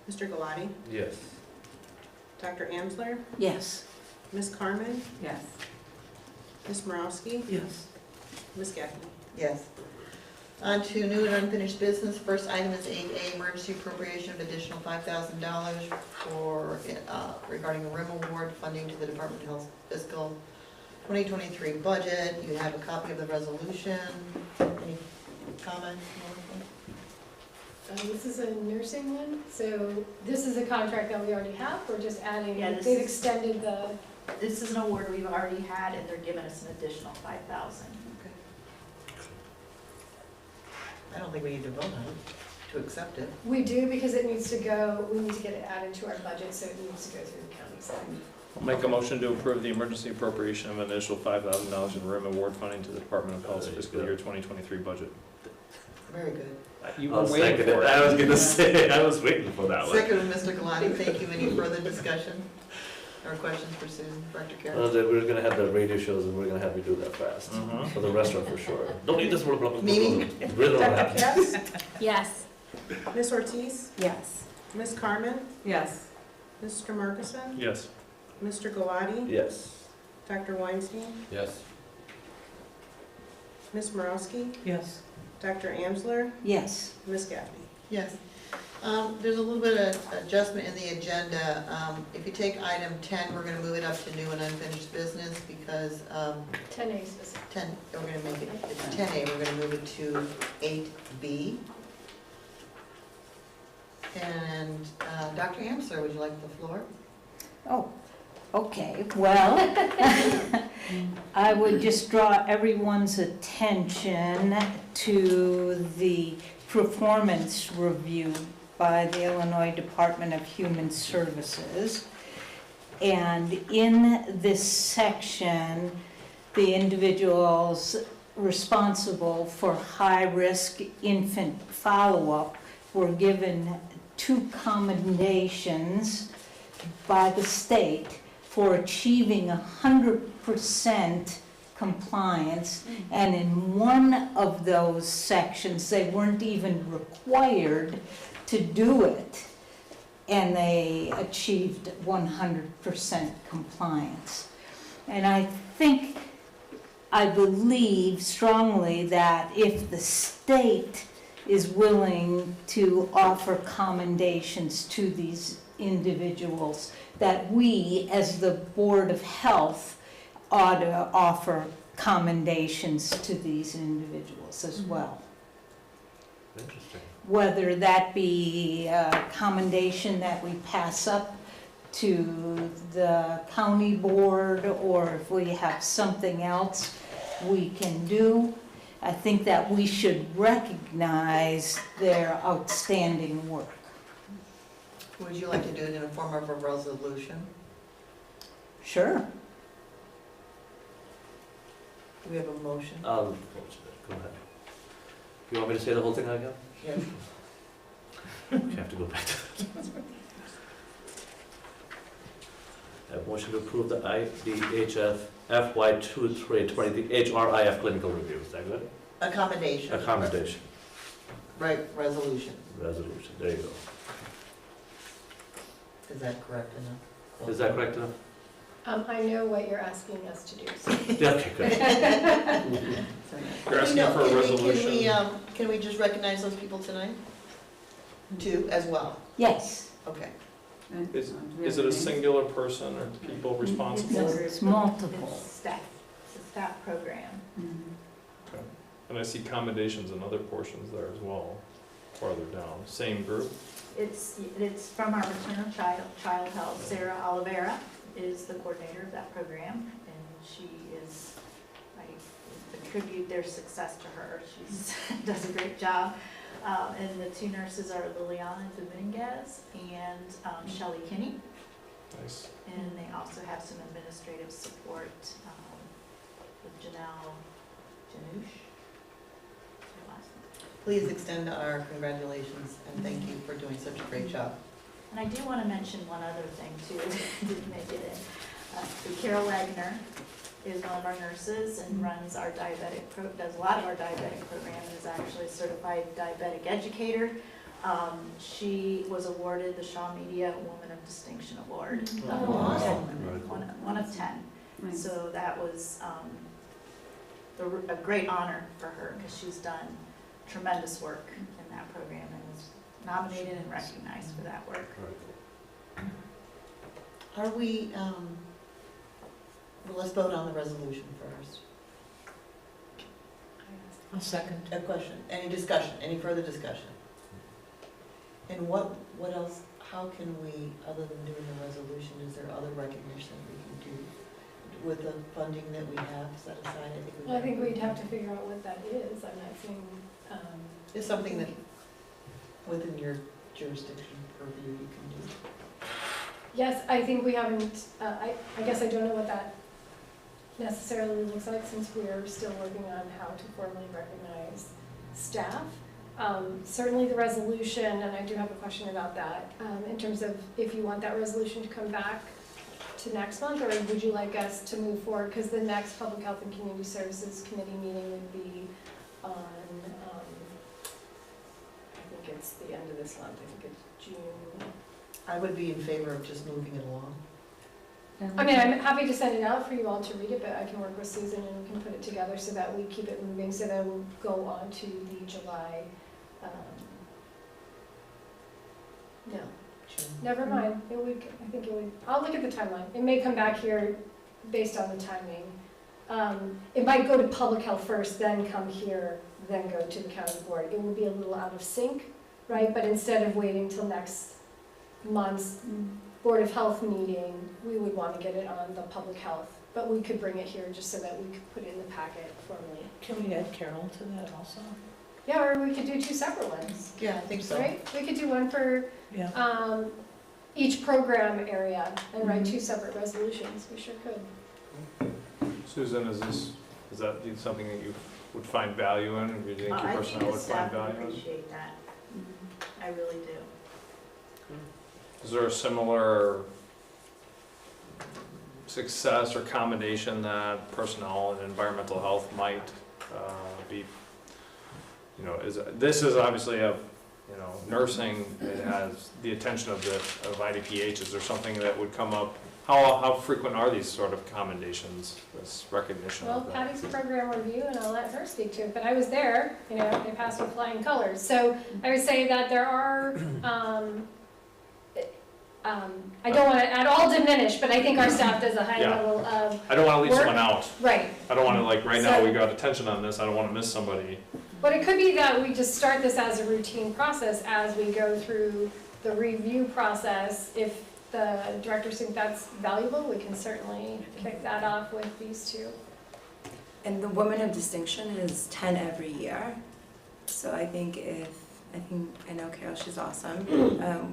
Mr. Galati? Yes. Dr. Amsler? Yes. Ms. Carmen? Yes. Ms. Morowski? Yes. Ms. Gaffney? Yes. On to new and unfinished business. First item is 8A, emergency appropriation of additional $5,000 for, regarding a RIM award funding to the Department of Health fiscal 2023 budget. You have a copy of the resolution. Any comments? This is a nursing one, so this is a contract that we already have, we're just adding, Yeah, this they've is- extended the, this is an award we've already had, and they're giving us an additional 5,000. I don't think we need to vote on it to accept it. we do because it needs to go, we need to get it added to our budget, so it needs to go through the county side. I'll make a motion to approve the emergency appropriation of an initial $5,000 in RIM award funding to the Department of Health's fiscal year 2023 budget. Very good. You were I'll waiting second for it. it. I was gonna say, I was waiting for that one. Second, Mr. Galati, thank you. Any further discussion or questions for Susan, Dr. Karen? That we're gonna have the radio shows and we're gonna have you do that fast. Mhm. For the restaurant for sure. Don't eat this, blah, blah, blah, blah, Mimi? blah. Really don't Dr. have to. Katz? Yes. Ms. Ortiz? Yes. Ms. Carmen? Yes. Mr. Markison? Yes. Mr. Galati? Yes. Dr. Weinstein? Yes. Ms. Morowski, Yes. Dr. Amsler, Yes. Ms. Gaffney. Yes. There's a little bit of adjustment in the agenda. If you take item 10, we're gonna move it up to new and unfinished business because 10A specific. 10, we're gonna make it, it's 10A, we're gonna move it to 8B. And Dr. Amsler, would you like the floor? Oh, okay, well, I would just draw everyone's attention to the performance review by the Illinois Department of Human Services. And in this section, the individuals responsible for high-risk infant follow-up were given 2 commendations by the state for achieving 100% compliance, and in one of those sections, they weren't even required to do it, and they achieved 100% compliance. And I believe strongly that if the state is willing to offer commendations to these individuals, that we, as the Board of Health, ought to offer commendations to these individuals as well. Interesting. Whether that be a commendation that we pass up to the county board, or if we have something else we can do, I think that we should recognize their outstanding work. Would you like to do it in a form of a resolution? Sure. Do we have a motion? Go ahead. You want me to say the whole thing again? Yes. Okay, I have to go back to that. I have motion to approve the IDHF FY2320, the HRIF clinical review. Is that good? Accommodation. Accommodation. Right, resolution. Resolution, there you go. Is that correct enough? Is that correct enough? I know what you're asking us to do, so. Yeah, okay, good. You're asking for a resolution. Can we just recognize those people tonight? Two as well? Yes. Okay. Is it a singular person or people responsible? It's multiple. It's a staff program. Okay. And I see commendations in other portions there as well, farther down. Same group? It's from our maternal child health. Sarah Oliveira is the coordinator of that program, and she is, I attribute their success to her. She does a great job. And the 2 nurses are Liliana Dominguez and Shelley Kinney. Nice. And they also have some administrative support with Janelle Janouche. Please extend our congratulations and thank you for doing such a great job. And I do want to mention one other thing too, didn't make it in. So Carol Wagner is one of our nurses and runs our does a lot of our diabetic program, and is actually a certified diabetic educator. She was awarded the Shaw Media Woman of Distinction Award. Oh, awesome. One of 10. Nice. So that was a great honor for her, because she's done tremendous work in that program and was nominated and recognized for that work. Are we, well, let's vote on the resolution first. I'll second. A question, any discussion, any further discussion? And what else, how can we, other than doing the resolution, is there other recognition we can do with the funding that we have set aside? I think we'd have to figure out what that is. I'm not seeing, It's something that within your jurisdiction purview you can do. yes, I think we haven't, I guess I don't know what that necessarily looks like, since we are still working on how to formally recognize staff. Certainly the resolution, and I do have a question about that, in terms of if you want that resolution to come back to next month, or would you like us to move forward? Because the next Public Health and Community Services Committee meeting would be on, I think it's the end of this month, I think it's June. I would be in favor of just moving it along. I mean, I'm happy to send it out for you all to read it, but I can work with Susan and we can put it together so that we keep it moving, so that we'll go on to the July, no, never mind, it would, I think it would, I'll look at the timeline. It may come back here based on the timing. It might go to public health first, then come here, then go to the county board. It will be a little out of sync, right? But instead of waiting till next month's Board of Health meeting, we would want to get it on the public health. But we could bring it here just so that we could put it in the packet formally. Can we add Carol to that also? Yeah, or we could do 2 separate ones, Yeah, I think so. right? We could do one for Yeah. each program area and write 2 separate resolutions. We sure could. Susan, is that something that you would find value in, or do you think your personnel would find value in? I appreciate that. I really do. Is there a similar success or combination that personnel and environmental health might be, this is obviously nursing, it has the attention of IDPH. Is there something that would come up? How frequent are these sort of commendations, this recognition Well, of that? Patty's program review, and I'll let her speak to it, but I was there, they passed with flying colors. So I would say that there are, I don't want to at all diminish, but I think our staff does a high Yeah. level of I don't want to leave work. someone out. Right. I don't want to, right now, So- we got attention on this, I don't want to miss somebody. But it could be that we just start this as a routine process as we go through the review process. If the directors think that's valuable, we can certainly kick that off with these 2. And the Women of Distinction is 10 every year. So I know Carol, she's awesome,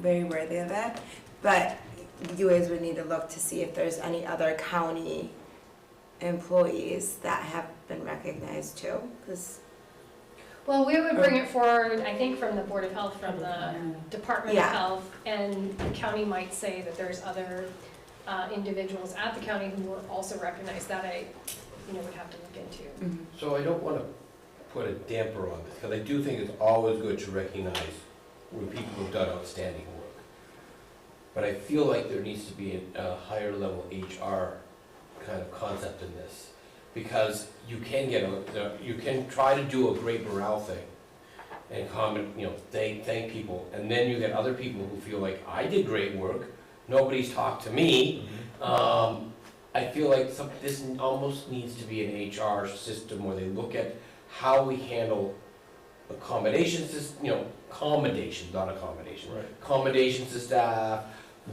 very worthy of it. But you guys would need to look to see if there's any other county employees that have been recognized too, because. Well, we would bring it forward, I think, from the Board of Health, from the Department of Yeah. Health, and the county might say that there's other individuals at the county who were also recognized that I, would have to look into. So I don't want to put a damper on this, because I do think it's always good to recognize when people have done outstanding work. But I feel like there needs to be a higher level HR kind of concept in this. Because you can you can try to do a great morale thing and thank people, and then you get other people who feel like, I did great work, nobody's talked to me. I feel like this almost needs to be an HR system where they look at how we handle accommodations, accommodations, not accommodation. Right. Accommodations to staff,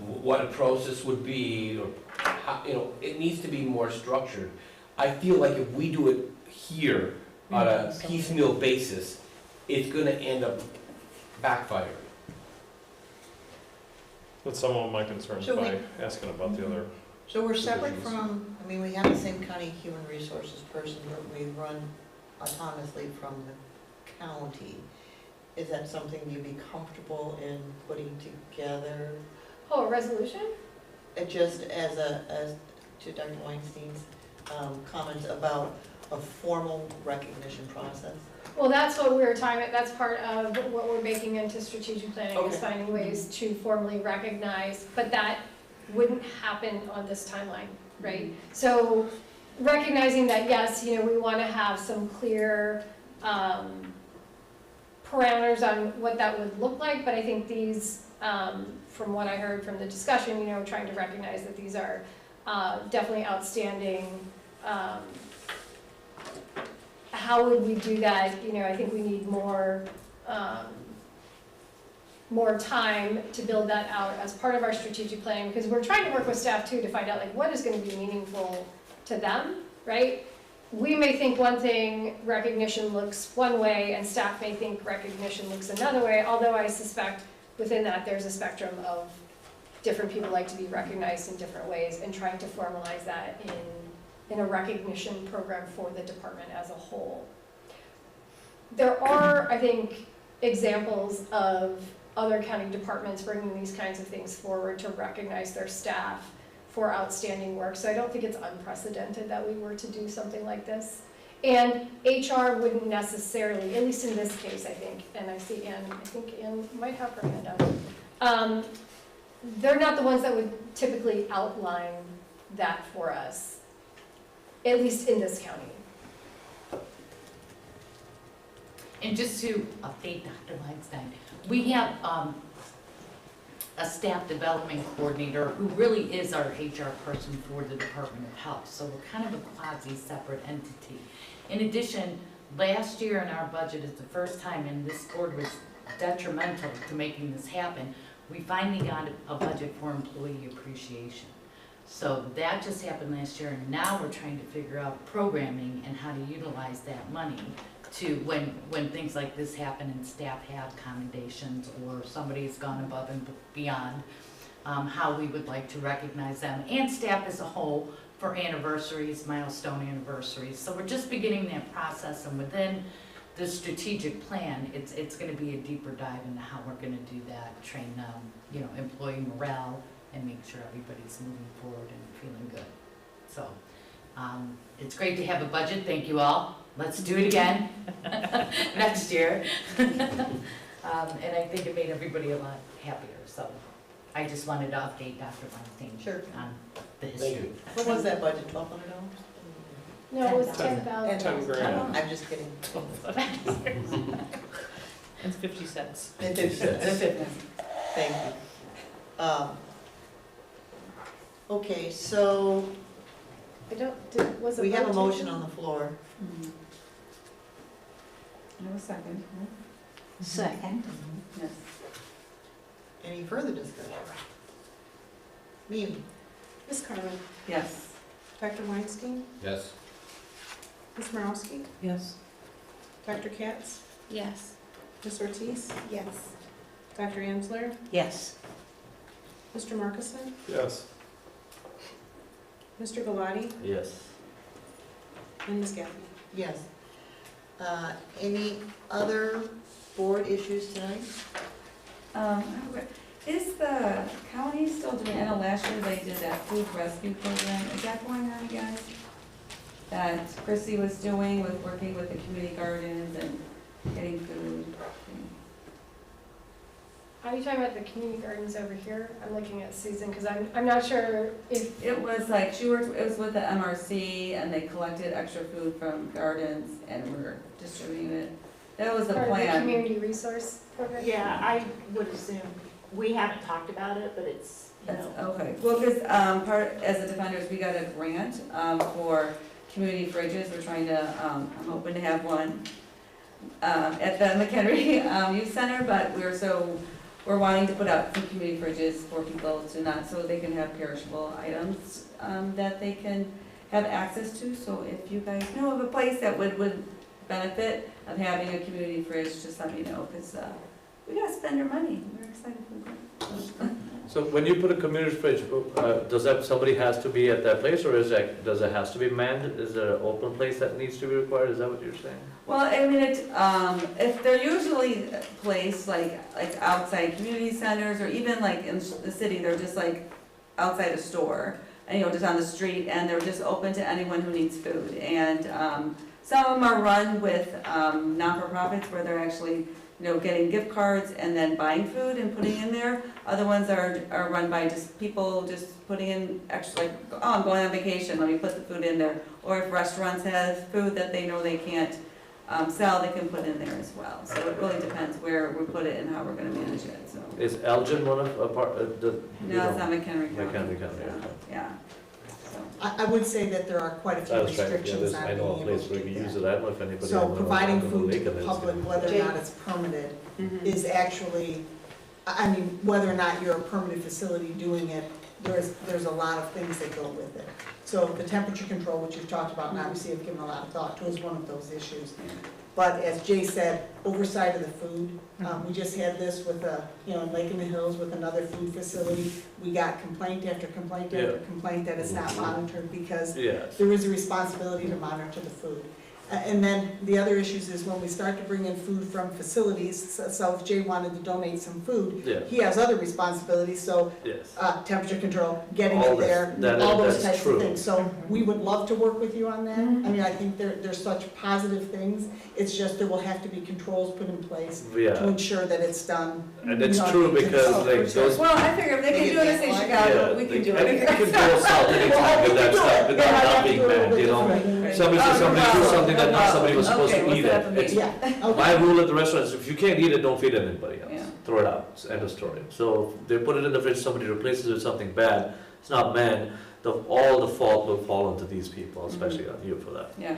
what a process would be, or how, it needs to be more structured. I feel like if we do it here on a piecemeal basis, it's gonna end up backfiring. That's some of my concerns So by asking about the other. So we're separate divisions. from, we have the same county human resources person, but we run autonomously from the county. Is that something you'd be comfortable in putting together? Oh, a resolution? Just as to Dr. Weinstein's comments about a formal recognition process? Well, that's what we're talking about, that's part of what we're making into strategic planning, is Okay. finding ways to formally recognize, but that wouldn't happen on this timeline, right? So recognizing that, yes, we want to have some clear parameters on what that would look like, but I think these, from what I heard from the discussion, trying to recognize that these are definitely outstanding. How would we do that? I think we need more time to build that out as part of our strategic planning, because we're trying to work with staff too to find out what is going to be meaningful to them, right? We may think one thing, recognition looks one way, and staff may think recognition looks another way, although I suspect within that there's a spectrum of different people like to be recognized in different ways, and trying to formalize that in a recognition program for the department as a whole. There are, I think, examples of other county departments bringing these kinds of things forward to recognize their staff for outstanding work, so I don't think it's unprecedented that we were to do something like this. And HR wouldn't necessarily, at least in this case, I think, and I see Ann, I think Ann might have her hand up. They're not the ones that would typically outline that for us, at least in this county. And just to update Dr. Weinstein, we have a staff development coordinator who really is our HR person for the Department of Health. So we're kind of a quasi-separate entity. In addition, last year in our budget is the first time, and this board was detrimental to making this happen, we finally got a budget for employee appreciation. So that just happened last year, and now we're trying to figure out programming and how to utilize that money to when things like this happen and staff have commendations or somebody's gone above and beyond, how we would like to recognize them and staff as a whole for anniversaries, milestone anniversaries. So we're just beginning that process, and within the strategic plan, it's gonna be a deeper dive into how we're gonna do that, train employee morale, and make sure everybody's moving forward and feeling good. So, it's great to have a budget, thank you all. Let's do it again next year. And I think it made everybody a lot happier, so I just wanted to update Dr. Weinstein on the history. What was that budget, $1,200? No, it was 10,000. 10,000. 10 grand. I'm just kidding. And 50 cents. And 50 cents. Thank you. Okay, so we have a motion on the floor. No second. Second. Yes. Any further discussion? Mimi? Ms. Carmen? Yes. Dr. Weinstein? Yes. Ms. Marowski? Yes. Dr. Katz? Yes. Ms. Ortiz? Yes. Dr. Amsler? Yes. Mr. Markison? Yes. Mr. Galati? Yes. And Ms. Gaffney? Yes. Any other board issues tonight? Is the county still doing, I know last year they did that food rescue program, is that going on again? That Chrissy was doing with working with the community gardens and getting food. Are you talking about the community gardens over here? I'm looking at Susan, because I'm not sure if. It was like, it was with the MRC and they collected extra food from gardens and were distributing it. That was the Part of the plan. community resource program? Yeah, I would assume, we haven't talked about it, but it's, Okay, well, because as the Defenders, we got a grant for community fridges. We're trying to, I'm hoping to have one at the McHenry Youth Center, but we're wanting to put out some community fridges for people to not, so they can have perishable items that they can have access to. So if you guys know of a place that would benefit of having a community fridge, just let me know, because we gotta spend our money. We're excited for that. So when you put a community fridge, does that, somebody has to be at that place, or does it has to be manned? Is there an open place that needs to be required? Is that what you're saying? Well, I mean, if they're usually placed like outside community centers, or even like in the city, they're just like outside a store, and just on the street, and they're just open to anyone who needs food. And some of them are run with not-for-profits where they're actually getting gift cards and then buying food and putting in there. Other ones are run by just people just putting in extra, like, oh, I'm going on vacation, let me put the food in there. Or if restaurants have food that they know they can't sell, they can put in there as well. So it really depends where we put it and how we're gonna manage it, so. Is Elgin one of, the? No, it's not McHenry County. McHenry County, okay. Yeah. I would say that there are quite a few I was trying, restrictions on I being know a able place to where do you can that. use it, I don't know if anybody. So providing food to the Lake public, is- whether or not it's permitted, is actually, I mean, whether or not you're a permanent facility doing it, there's a lot of things that go with it. So the temperature control, which you've talked about, and obviously have given a lot of thought to, is one of those issues. But as Jay said, oversight of the food, we just had this with in Lake in the Hills with another food facility. We got complaint after complaint after complaint that it's not monitored because Yes. there is a responsibility to monitor the food. And then the other issues is when we start to bring in food from facilities, so if Jay wanted to donate some food, Yeah. he has other responsibilities, so Yes. temperature control, getting All it that- there, that all is- those that's types true. of things. So we would love to work with you on that. I mean, I think there's such positive things. It's just there will have to be controls put in place to Yeah, ensure that it's done. and it's you know, true because oh, like for sure. those, Well, I figure if they can do it in Chicago, we can do it. anything can go south anytime with that stuff, without not being banned, you know? Somebody says somebody do something that not somebody was supposed to eat it. It's- Yeah, My rule at the restaurant is if you can't eat it, don't feed anybody else. Yeah. Throw it out, it's end of story. So if they put it in the fridge, somebody replaces it with something bad, it's not meant, all the fault will fall onto these people, especially on you for that. Yeah.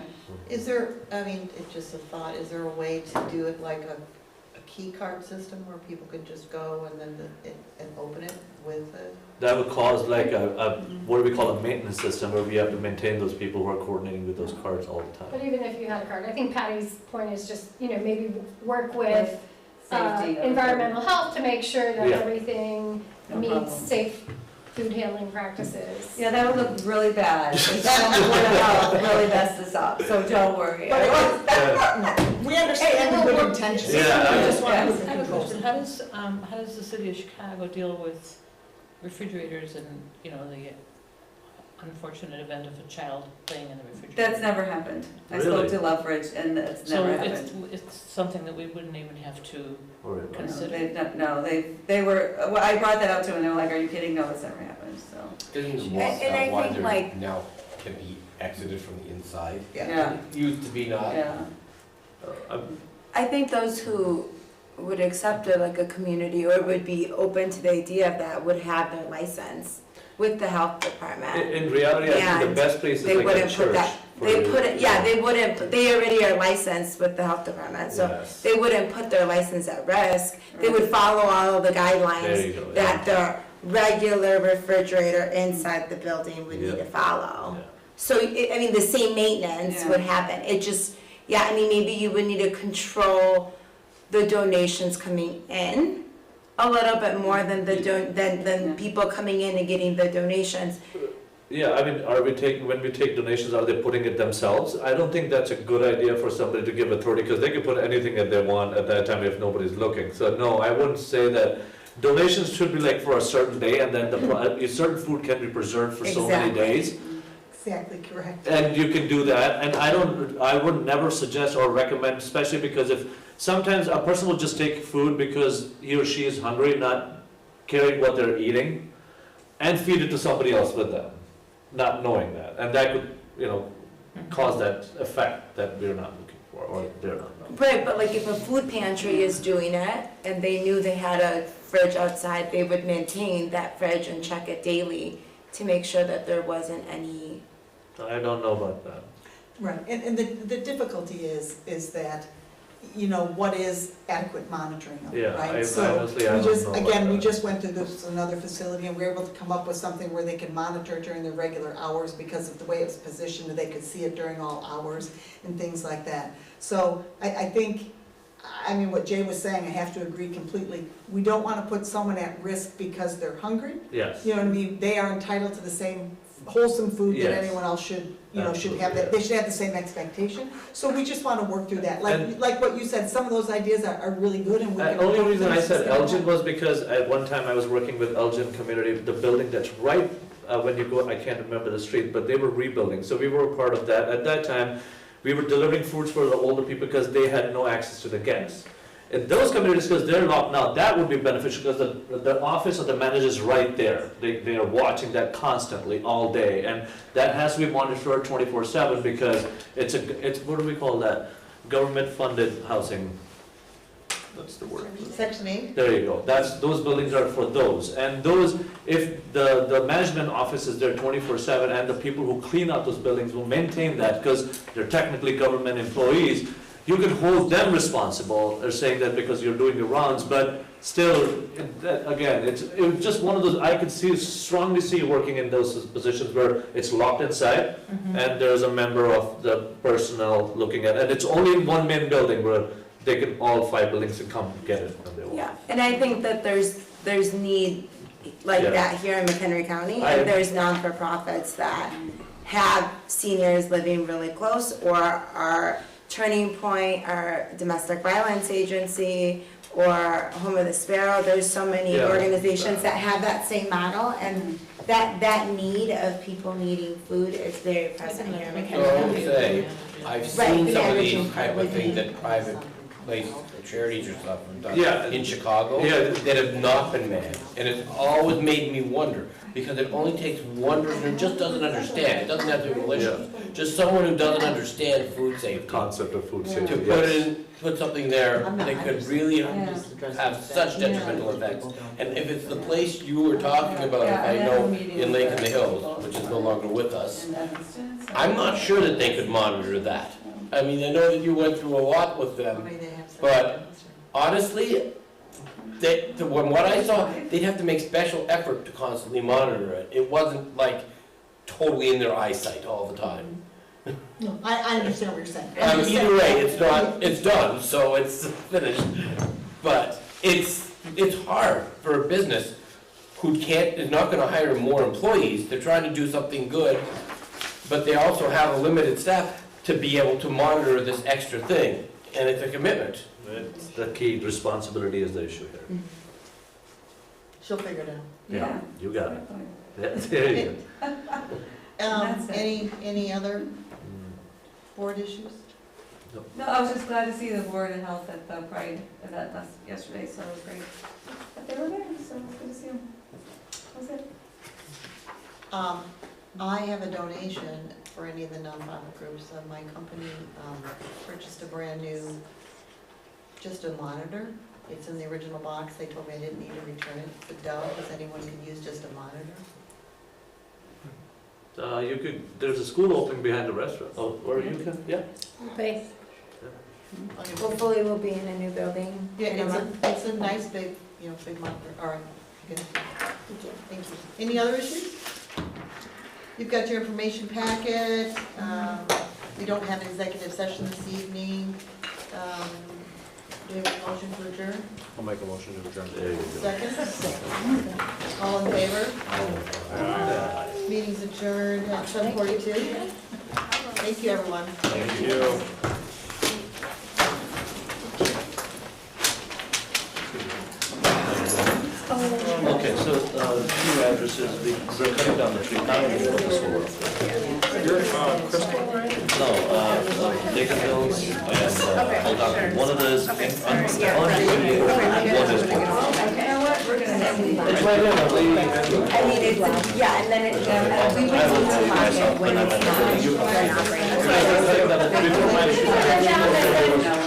Is there, I mean, it's just a thought, is there a way to do it like a key card system where people could just go and then and open it with a? That would cause like what do we call a maintenance system where we have to maintain those people who are coordinating with those cards all the But time. even if you had a card, I think Patty's point is just, maybe work with Safety. environmental health to make sure that Yeah. everything No meets problem. safe food handling practices. Yeah, that would look really bad. If someone Board of Health really messed this up, so don't worry. we understand the good intentions. Yeah, We I- just want to put I the have a controls question, in. how does the city of Chicago deal with refrigerators and, the unfortunate event of a child playing in the refrigerator? That's never happened. I Really? spoke to Loveridge and it's never happened. So it's something that we wouldn't even have to Worry about it. consider. No, they were, well, I brought that up to them and they were like, are you kidding? No, it's never happened, so. Isn't the And I why think, they're like- now can be exited from the inside? Yeah. It used to be not. Yeah. I'm- I think those who would accept it like a community or would be open to the idea of that would have their license with the health department. In reality, I think And the best place is they like a wouldn't put church. that- for They you. put it, yeah, they wouldn't, they already are licensed with the health department, so Yes. they wouldn't put their license at risk. They would follow all of the There guidelines you go. that the regular refrigerator inside the building would need Yeah. to follow. Yeah. So, I mean, the same maintenance Yeah. would happen. It just, yeah, I mean, maybe you would need to control the donations coming in a little bit more than than people coming in and getting the donations. Yeah, I mean, when we take donations, are they putting it themselves? I don't think that's a good idea for somebody to give authority, because they can put anything that they want at that time if nobody's looking. So no, I wouldn't say that. Donations should be like for a certain day, and then certain food can be preserved for so many Exactly. days. Exactly correct. And you can do that, and I would never suggest or recommend, especially because if, sometimes a person will just take food because he or she is hungry, not caring what they're eating, and feed it to somebody else with them, not knowing that, and that could, cause that effect that we're not looking for, or they're not. Right, but like if a food pantry is doing it and they knew they had a fridge outside, they would maintain that fridge and check it daily to make sure that there wasn't any. I don't know about that. Right, and the difficulty is that, what is adequate monitoring of it, Yeah, right? honestly, I So don't we know just, about again, we that. just went to another facility and we were able to come up with something where they could monitor during their regular hours because of the way it was positioned, that they could see it during all hours and things like that. So I think, what Jay was saying, I have to agree completely. We don't want to put someone at risk because they're hungry. Yes. You know what I mean? They are entitled to the same wholesome food that Yes. anyone else should have Absolutely, that, they should have the same expectation. So we just want to work through that. And- Like what you said, some of those ideas are really good and we can. The only reason I said work Elgin was because at one time I was working with Elgin Community, the building that's right, when you go, I can't remember the street, but they were rebuilding, so we were a part of that. At that time, we were delivering foods for the older people because they had no access to the gas. In those communities, because they're locked now, that would be beneficial because the office of the manager is right there. They are watching that constantly, all day, and that has to be monitored 24/7 because it's what do we call that? Government-funded housing. That's the word. Section 8? There you go. Those buildings are for those. And those, if the management office is there 24/7 and the people who clean out those buildings will maintain that because they're technically government employees, you can hold them responsible. They're saying that because you're doing your rounds, but still, again, it's just one of those, I could strongly see working in those positions where it's locked inside and there's a member of the personnel looking at it. And it's only in one main building where they can, all 5 buildings can come get it when they want. Yeah, and I think that there's need like Yeah. that here in McHenry County, I- and there's non-for-profits that have seniors living really close, or our Turning Point, our domestic violence agency, or Home of the Sparrow. There's so many Yeah. organizations that have that same model, and that need of people needing food is very present here in McHenry So I would County. say, I've Right, seen the some of averaging these part type would of things be- that private places, charities or stuff have done Yeah. in Chicago Yeah. that have not been manned. And it's always made me wonder, because it only takes one person who just doesn't understand, it doesn't have to be malicious, just someone who doesn't understand food safety. Concept of food Yeah. safety. To put yes. in, put something there I'm not- that I could just- really I'm just addressing have that. such detrimental effects. And if it's the place you were talking about, if Yeah, I had know a meeting in with Lake in the the- Hills, which is no longer with us, And Evanston, so- I'm not sure that they could monitor that. I mean, I know that you went through a lot with How them. many they have? But- Honestly, from what I saw, they'd have to make special effort to constantly monitor it. It wasn't like totally in their eyesight all the time. No, I understand what you're saying. Either way, it's done, so it's finished. But it's hard for a business who is not gonna hire more employees. They're trying to do something good, but they also have a limited staff to be able to monitor this extra thing, and it's a commitment. It's the key responsibility is the issue here. She'll figure it out. Yeah, you got it. Yeah, there you That's it. Any other go. board issues? No, I was just glad to see the Board of Health at the Pride event yesterday, so it was great. But they were there, so it was good to see them. That was it. I have a donation for any of the nonprofit groups. My company purchased a brand new, just a monitor. It's in the original box. They told me I didn't need to return it. It's a Dell, if anyone can use just a monitor. You could, there's a school opening behind the restaurant. Oh, or you can, yeah. Faith. Hopefully we'll be in a new building. Yeah, in a month. it's a nice big, big monitor. All right, good. Thank you. Any other issues? You've got your information packet. We don't have an executive session this evening. Do you have a motion to adjourn? I'll make a motion to adjourn. There you go. Second? All in favor? Meeting's adjourned at 7:42. Thank you, everyone. Thank you. Okay, so, new addresses, we're cutting down the tree, now we're going to solar. You're, Crystal, right? No, Jacob Hills and Old Dock. One of those, one is, one is. You know what, we're gonna have to. It's right here, I believe. I mean, it's, yeah, and then it, we went into market when it's not, they're not ready.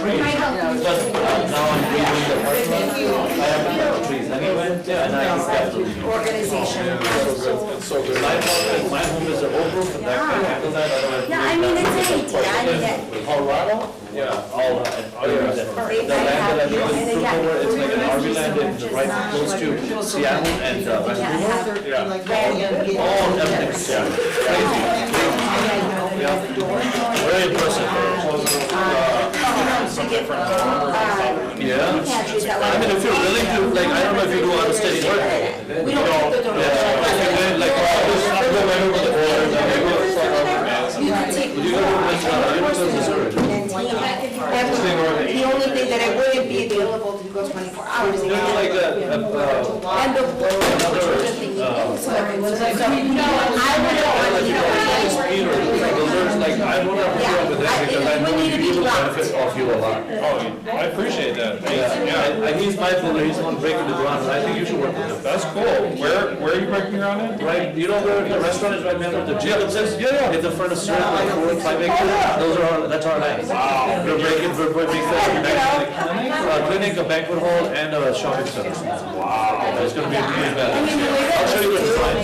But now I'm doing the first one, I have to cut the trees anyway, and I think that will be. Organization. It's so good. My home is a whole roof, and that can handle that, I don't have to. Yeah, I mean, it's an idea, I mean, that, Colorado? Yeah. All, the land that I live in, it's like an RV land in right close to Seattle and Vancouver. Yeah. All everything's crazy. Yeah. Very impressive. Yeah. I mean, if you're willing to, like, I don't know if you do unsteady work. we don't have to do Yeah, if you're doing, like, just go right over the border, then you go, You can take. would you go to Minnesota, you go to Missouri? The only thing that I wouldn't be available to go 24 hours. You know, like And the like, I don't have a problem with that because I know you will benefit off you a lot. Oh, I appreciate that. Yeah, and he's my builder, he's the one breaking the ground, and I think you should work with him. That's cool. Where are you breaking ground in? Right, you know where the restaurant is right behind the gym, it says, yeah, in the front of Circle, like 4 and 5 acres, those are our, that's our land. Wow. We're making a clinic, a banquet hall, and a shopping center. Wow. It's gonna be a huge benefit. I'll show you the design.